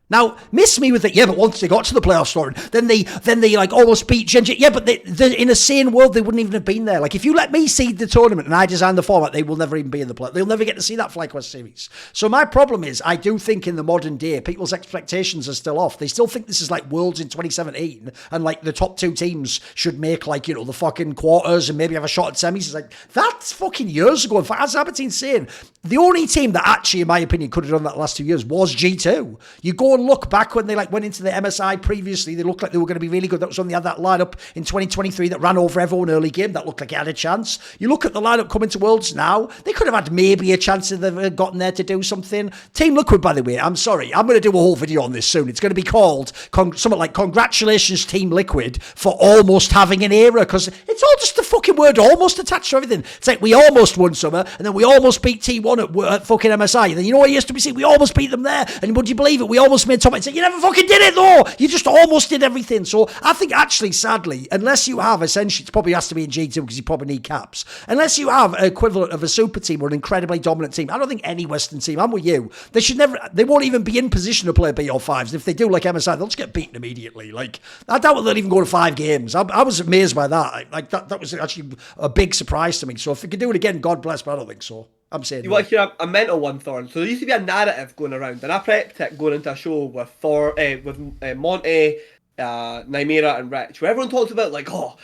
Now, miss me with it, yeah, but once they got to the playoffs, Thorin, then they like almost beat GenG. Yeah, but they in a sane world, they wouldn't even have been there. Like, if you let me seed the tournament and I design the format, they will never even be in the playoffs. They'll never get to see that FlyQuest series. So my problem is, I do think in the modern day, people's expectations are still off. They still think this is like Worlds in 2017, and like the top 2 teams should make like, you know, the fucking quarters and maybe have a shot at semis. It's like, that's fucking years ago. In fact, as Zaboutine's saying, the only team that actually, in my opinion, could have done that last 2 years was G2. You go and look back when they like went into the MSI previously, they looked like they were going to be really good. That was when they had that lineup in 2023 that ran over everyone early game. That looked like it had a chance. You look at the lineup coming to Worlds now, they could have had maybe a chance if they've gotten there to do something. Team Liquid, by the way, I'm sorry, I'm going to do a whole video on this soon. It's going to be called something like "Congratulations, Team Liquid, for almost having an era," because it's all just the fucking word "almost" attached to everything. It's like we almost won summer, and then we almost beat T1 at fucking MSI, and then you know what used to be seen? We almost beat them there, and would you believe it? We almost made top. It's like, you never fucking did it though. You just almost did everything. So I think actually, sadly, unless you have essentially, it probably has to be in G2 because you probably need caps. Unless you have an equivalent of a super team or an incredibly dominant team, I don't think any Western team, I'm with you, they won't even be in position to play BO5s. If they do like MSI, they'll just get beaten immediately. Like, I doubt they'll even go to 5 games. I was amazed by that. Like that was actually a big surprise to me. So if they could do it again, God bless, but I don't think so. I'm saying you want to hear a mental one, Thorin? So there used to be a narrative going around, and I prepped it going into a show with Monty, Nymera, and Rich, where everyone talks about like, oh,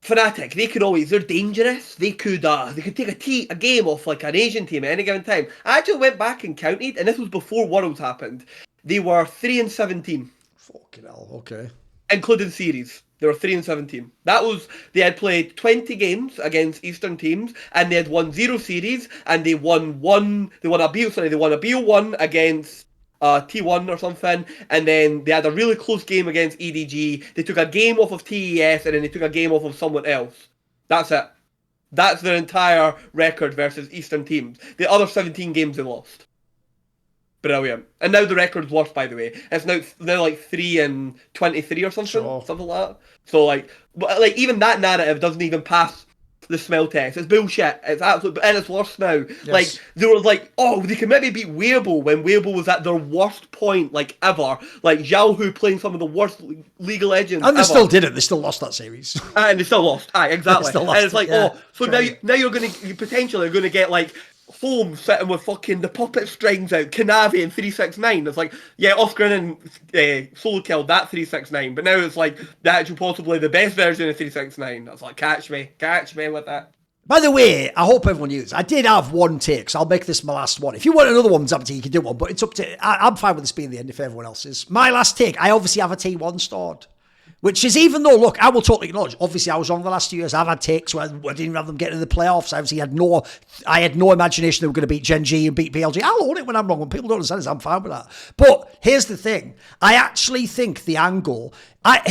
Fnatic, they're dangerous. They could take a game off like an Asian team at any given time. I actually went back and counted, and this was before Worlds happened. They were 3-17. Fucking hell, okay. Including series. They were 3-17. They had played 20 games against Eastern teams, and they had won 0 series, and they won a BO1 against T1 or something, and then they had a really close game against EDG. They took a game off of TES, and then they took a game off of someone else. That's it. That's their entire record versus Eastern teams. The other 17 games they lost. Brilliant. And now the record's worse, by the way. It's now like 3-23 or something. Sure. Something like that. So like even that narrative doesn't even pass the smell test. It's bullshit. It's absolute, and it's worse now. Yes. Like they were like, oh, they can maybe beat Weibo when Weibo was at their worst point like ever. Like Xiaohu playing some of the worst League of Legends. And they ever. still did it. They still lost that series. And they still lost. Aye, exactly. Lost and it's like, yeah. oh, so now you're potentially going to get like Home sitting with fucking the puppet strings out, Kanavi and 369. It's like, yeah, Oscar and solo killed that 369, but now it's like the actual possibly the best version of 369. That's like, catch me with that. By the way, I hope everyone knew this. I did have one take, so I'll make this my last one. If you want another one, Zaboutine, you can do one, but it's up to... I'm fine with this being the end if everyone else is. My last take, I obviously have a T1 stored. Which is, even though, look, I will totally acknowledge, obviously I was on the last 2 years, I've had takes where I didn't even have them get into the playoffs. I obviously had no imagination they were going to beat GenG and beat PLG. I'll own it when I'm wrong. When people don't understand this, I'm fine with that. But here's the thing. I actually think the angle... I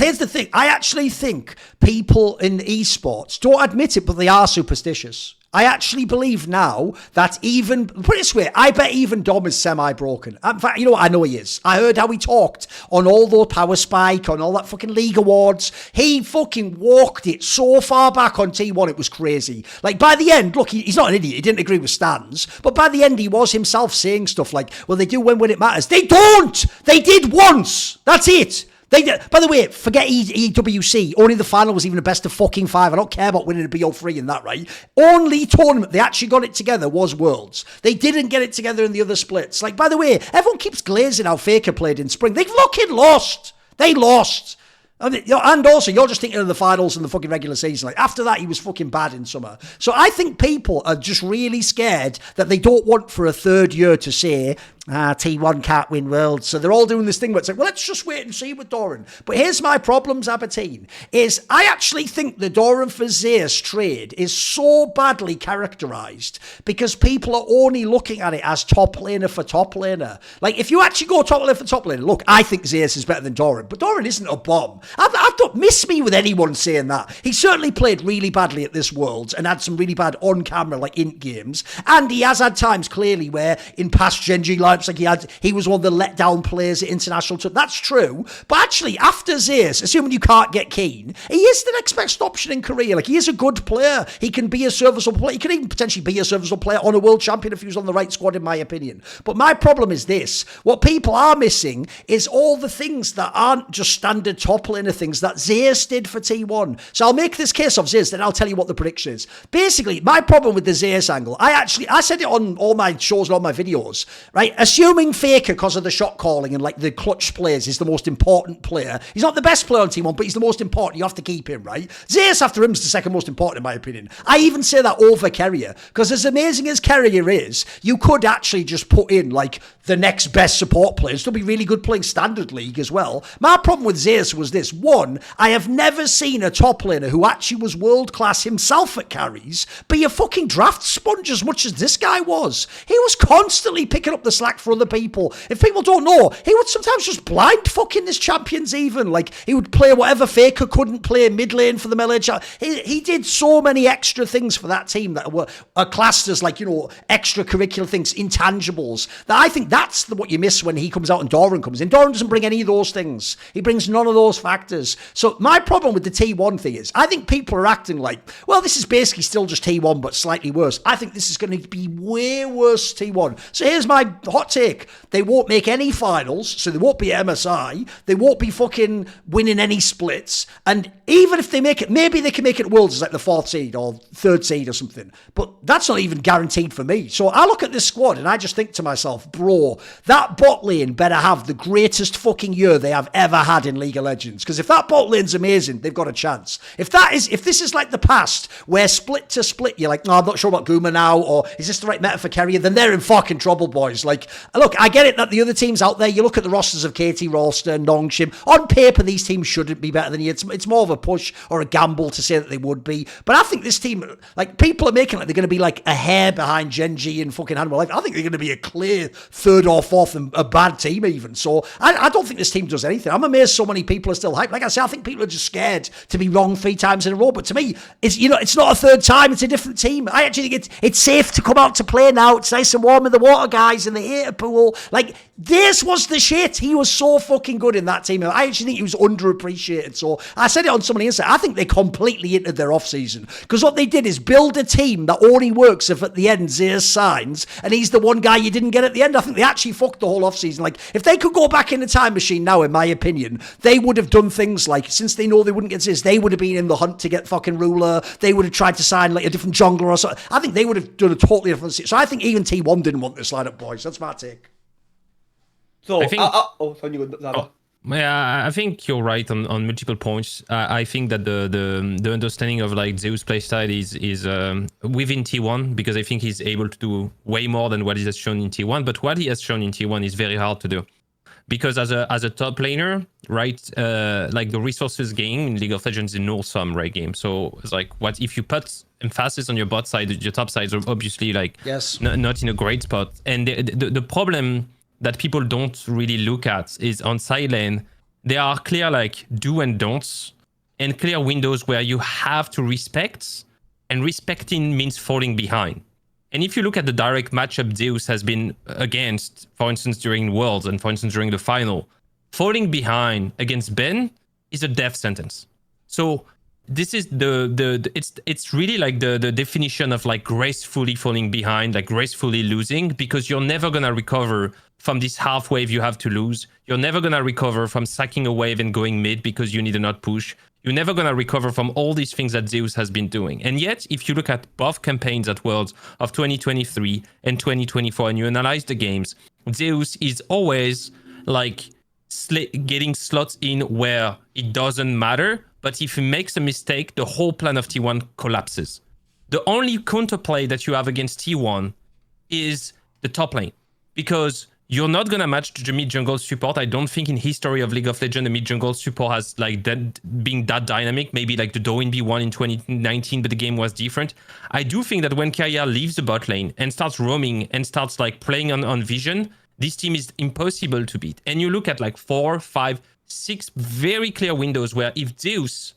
actually think people in esports don't admit it, but they are superstitious. I actually believe now that even, put it this way, I bet even Dom is semi-broken. In fact, you know what? I know he is. I heard how he talked on all those Power Spike, on all that fucking League Awards. He fucking walked it so far back on T1, it was crazy. Like, by the end, look, he's not an idiot. He didn't agree with Stans. But by the end, he was himself saying stuff like, well, they do win when it matters. They don't! They did once! That's it! They did. By the way, forget EWC. Only the final was even a best of fucking 5. I don't care about winning a BO3 in that, right? Only tournament they actually got it together was Worlds. They didn't get it together in the other splits. Like, by the way, everyone keeps glazing how Faker played in spring. They fucking lost. They lost. And also, you're just thinking of the finals and the fucking regular season. Like, after that, he was fucking bad in summer. So I think people are just really scared that they don't want for a third year to say, T1 can't win Worlds. So they're all doing this thing where it's like, well, let's just wait and see with Thorin. But here's my problem, Zaboutine, is I actually think the Thorin for Zeus trade is so badly characterized because people are only looking at it as top laner for top laner. Like, if you actually go top laner for top laner, look, I think Zeus is better than Thorin, but Thorin isn't a bomb. I don't miss me with anyone saying that. He certainly played really badly at this Worlds and had some really bad on-camera, like, int games. And he has had times, clearly, where in past GenG lineups, like he was one of the let-down players at international tour. That's true. But actually, after Zeus, assuming you can't get Keire, he is the next best option in Korea. Like, he is a good player. He can be a serviceable player. He can even potentially be a serviceable player on a world champion if he was on the right squad, in my opinion. But my problem is this. What people are missing is all the things that aren't just standard top laner things that Zeus did for T1. So I'll make this case of Zeus, then I'll tell you what the prediction is. Basically, my problem with the Zeus angle, I said it on all my shows and all my videos, right? Assuming Faker, because of the shot calling and like the clutch plays, is the most important player. He's not the best player on T1, but he's the most important. You have to keep him, right? Zeus after him is the second most important, in my opinion. I even say that over Keire, because as amazing as Keire is, you could actually just put in like the next best support player. Still be really good playing Standard League as well. My problem with Zeus was this. One, I have never seen a top laner who actually was world class himself at carries be a fucking draft sponge as much as this guy was. He was constantly picking up the slack for other people. If people don't know, he would sometimes just blind fucking his champions even. Like, he would play whatever Faker couldn't play mid lane for the melee. He did so many extra things for that team that are classed as, like, you know, extracurricular things, intangibles, that I think that's what you miss when he comes out and Thorin comes in. Thorin doesn't bring any of those things. He brings none of those factors. So my problem with the T1 thing is, I think people are acting like, well, this is basically still just T1, but slightly worse. I think this is going to be way worse T1. So here's my hot take. They won't make any finals, so they won't be MSI. They won't be fucking winning any splits. And even if they make it, maybe they can make it Worlds as like the 4th seed or 3rd seed or something. But that's not even guaranteed for me. So I look at this squad and I just think to myself, bro, that bot lane better have the greatest fucking year they have ever had in League of Legends. Because if that bot lane's amazing, they've got a chance. If this is like the past, where split to split, you're like, no, I'm not sure about Guma now, or is this the right meta for Keire? Then they're in fucking trouble, boys. Like, look, I get it that the other teams out there, you look at the rosters of KT, Rolster, Nongshim, on paper, these teams shouldn't be better than you. It's more of a push or a gamble to say that they would be. But I think this team, like, people are making like they're going to be like a hair behind GenG and fucking Animal Life. I think they're going to be a clear 3rd or 4th and a bad team even. So I don't think this team does anything. I'm amazed so many people are still hyped. Like I say, I think people are just scared to be wrong 3 times in a row. But to me, it's not a 3rd time. It's a different team. I actually think it's safe to come out to play now. It's nice and warm in the water, guys, in the heater pool. Like, this was the shit. He was so fucking good in that team. I actually think he was underappreciated. So I said it on somebody Insta. I think they completely entered their off season, because what they did is build a team that only works if at the end Zeus signs and he's the one guy you didn't get at the end. I think they actually fucked the whole off season. Like, if they could go back in the time machine now, in my opinion, they would have done things like, since they know they wouldn't get Zeus, they would have been in the hunt to get fucking Ruler. They would have tried to sign like a different jungler or something. I think they would have done a totally different. So I think even T1 didn't want this lineup, boys. That's my take. So, I think, yeah, I think you're right on multiple points. I think that the understanding of like Zeus playstyle is within T1, because I think he's able to do way more than what he has shown in T1. But what he has shown in T1 is very hard to do, because as a top laner, right? Like the resources gain in League of Legends is no sum, right? Game. So it's like, what if you put emphasis on your bot side? Your top sides are obviously like not in a great spot, and the problem that people don't really look at is on side lane, there are clear like do and don'ts and clear windows where you have to respect, and respecting means falling behind. And if you look at the direct matchup Zeus has been against, for instance, during Worlds and for instance during the final, falling behind against Ben is a death sentence. So this is it's really like the definition of like gracefully falling behind, like gracefully losing, because you're never gonna recover from this half wave you have to lose. You're never gonna recover from sacking a wave and going mid because you need a not push. You're never gonna recover from all these things that Zeus has been doing. And yet, if you look at both campaigns at Worlds of 2023 and 2024, and you analyze the games, Zeus is always like getting slots in where it doesn't matter. But if he makes a mistake, the whole plan of T1 collapses. The only counterplay that you have against T1 is the top lane, because you're not gonna match the mid jungle support. I don't think in history of League of Legends the mid jungle support has like that being that dynamic. Maybe like the Thorin B1 in 2019, but the game was different. I do think that when Keire leaves the bot lane and starts roaming and starts like playing on vision, this team is impossible to beat. And you look at like 4, 5, 6 very clear windows where if Zeus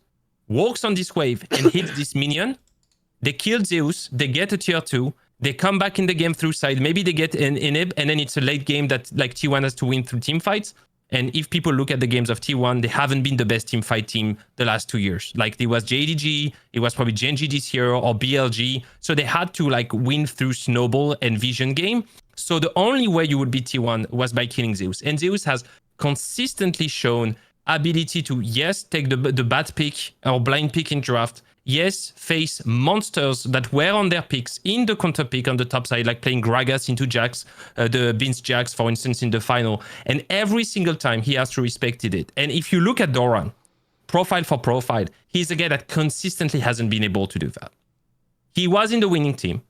walks on this wave and hits this minion, they kill Zeus, they get a tier 2, they come back in the game through side, maybe they get an inhib, and then it's a late game that like T1 has to win through team fights. And if people look at the games of T1, they haven't been the best team fight team the last 2 years. Like it was JDG, it was probably GenG this year, or BLG. So they had to like win through snowball and vision game. So the only way you would beat T1 was by killing Zeus. And Zeus has consistently shown ability to, yes, take the bad pick or blind pick in draft, yes, face monsters that were on their picks in the counter pick on the top side, like playing Gragas into Jax, the Beans Jax, for instance, in the final. And every single time he has to respected it. And if you look at Doran, profile for profile, he's a guy that consistently hasn't been able to do that. He was in the winning team.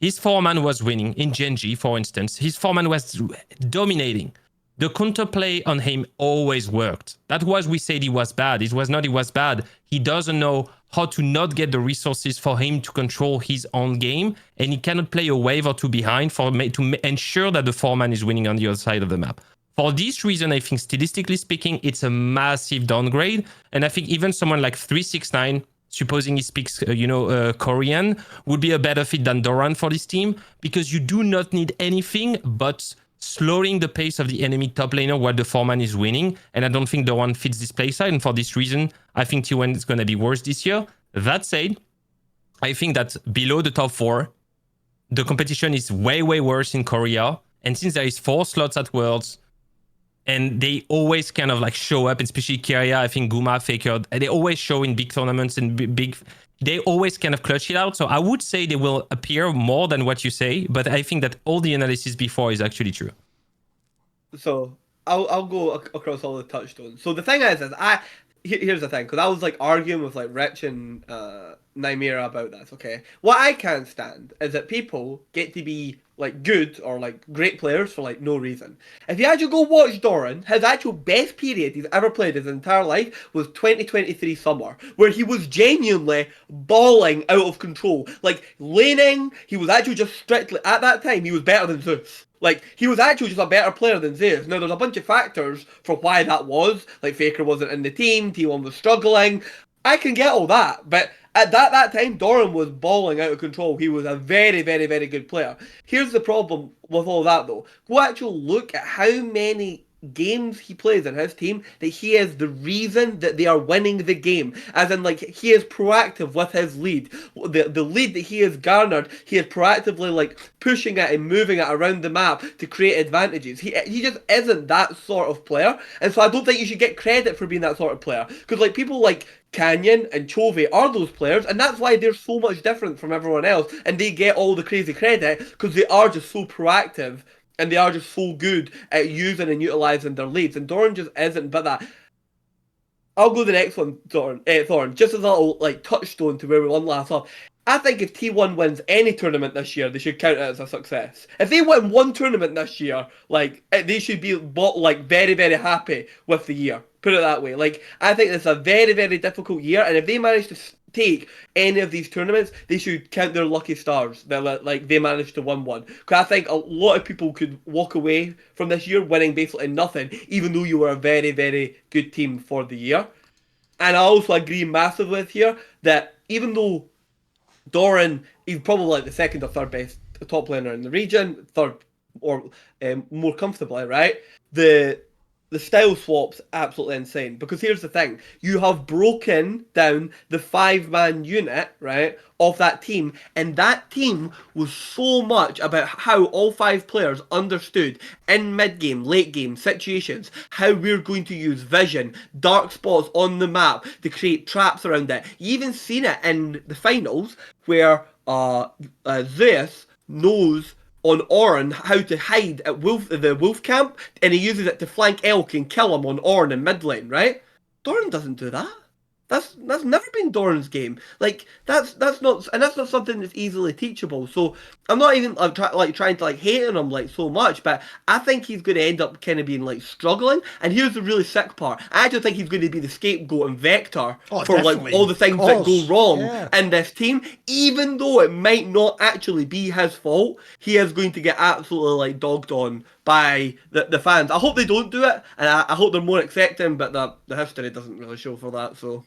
His foreman was winning in GenG, for instance. His foreman was dominating. The counterplay on him always worked. That was, we said he was bad. It was not he was bad. He doesn't know how to not get the resources for him to control his own game, and he cannot play a wave or two behind to ensure that the foreman is winning on the other side of the map. For this reason, I think statistically speaking, it's a massive downgrade, and I think even someone like 369, supposing he speaks, Korean, would be a better fit than Doran for this team, because you do not need anything but slowing the pace of the enemy top laner while the foreman is winning, and I don't think Doran fits this playstyle, and for this reason, I think T1 is going to be worse this year. That said, I think that below the top 4, the competition is way, way worse in Korea, and since there is 4 slots at Worlds, and they always kind of like show up, especially Keire, I think Guma, Faker, they always show in big tournaments and big, they always kind of clutch it out. So I would say they will appear more than what you say, but I think that all the analysis before is actually true. So I'll go across all the touchstones. So the thing is here's the thing, because I was like arguing with like Rich and Nymera about this, okay? What I can't stand is that people get to be like good or like great players for like no reason. If you actually go watch Doran, his actual best period he's ever played his entire life was 2023 summer, where he was genuinely balling out of control. Like laning, he was actually just strictly, at that time, he was better than Zeus. Like, he was actually just a better player than Zeus. Now, there's a bunch of factors for why that was. Like, Faker wasn't in the team, T1 was struggling. I can get all that, but at that time, Doran was balling out of control. He was a very, very, very good player. Here's the problem with all that, though. Go actually look at how many games he plays in his team that he is the reason that they are winning the game, as in like he is proactive with his lead, the lead that he has garnered, he is proactively like pushing it and moving it around the map to create advantages. He just isn't that sort of player, and so I don't think you should get credit for being that sort of player, because like people like Canyon and Chove are those players, and that's why they're so much different from everyone else, and they get all the crazy credit because they are just so proactive and they are just so good at using and utilising their leads. And Thorin just isn't but that. I'll go to the next one, Thorin. Just as a little like touchstone to where we won last off. I think if T1 wins any tournament this year, they should count it as a success. If they win one tournament this year, like they should be like very, very happy with the year. Put it that way. Like I think it's a very, very difficult year, and if they manage to take any of these tournaments, they should count their lucky stars that like they managed to win one. Because I think a lot of people could walk away from this year winning basically nothing, even though you were a very, very good team for the year. And I also agree massively with here that even though Doran, he's probably like the second or third best top laner in the region, third or more comfortably, right? The style swap's absolutely insane, because here's the thing, you have broken down the 5-man unit, right, of that team, and that team was so much about how all 5 players understood in mid-game, late-game situations, how we're going to use vision, dark spots on the map to create traps around it. You even seen it in the finals, where Zeus knows on Ornn how to hide at the wolf camp, and he uses it to flank Elk and kill him on Ornn in mid lane, right? Doran doesn't do that. That's never been Doran's game. Like that's not something that's easily teachable. So I'm not even trying to like hate on him like so much, but I think he's going to end up kind of being like struggling. And here's the really sick part: I actually think he's going to be the scapegoat and vector for definitely. like all the things that go wrong Yeah. in this team. Even though it might not actually be his fault, he is going to get absolutely like dogged on by the fans. I hope they don't do it, and I hope they're more accepting. But the history doesn't really show for that. So.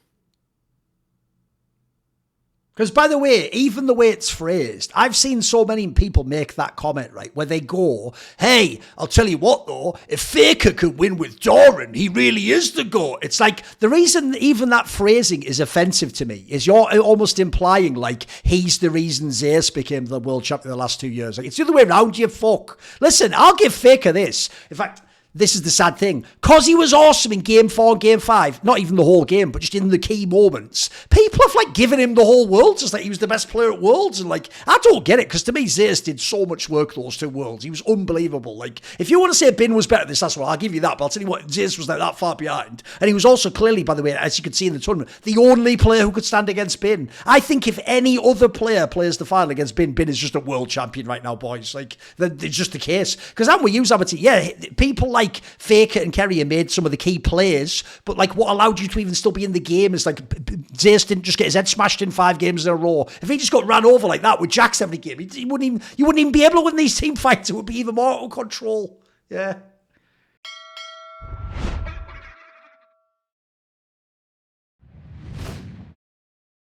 Because, by the way, even the way it's phrased, I've seen so many people make that comment, right, where they go, hey, I'll tell you what, though, if Faker could win with Thorin, he really is the GOAT. It's like, the reason even that phrasing is offensive to me is you're almost implying, like, he's the reason Zeus became the world champion the last 2 years. Like, it's the other way around, you fuck. Listen, I'll give Faker this. In fact, this is the sad thing. Because he was awesome in Game 4 and Game 5, not even the whole game, but just in the key moments, people have, like, given him the whole Worlds as like he was the best player at Worlds. And, like, I don't get it, because to me, Zeus did so much work those 2 Worlds. He was unbelievable. Like, if you want to say Bin was better this last one, I'll give you that. But I'll tell you what, Zeus was, like, that far behind. And he was also clearly, by the way, as you could see in the tournament, the only player who could stand against Bin. I think if any other player plays the final against Bin, Bin is just a world champion right now, boys. Like, it's just the case. Because I'm with you, Zaboutine. Yeah, people like Faker and Keire made some of the key plays, but like what allowed you to even still be in the game is like Zeus didn't just get his head smashed in 5 games in a row. If he just got ran over like that with Jax every game, you wouldn't even be able to win these team fights. It would be even more out of control. Yeah.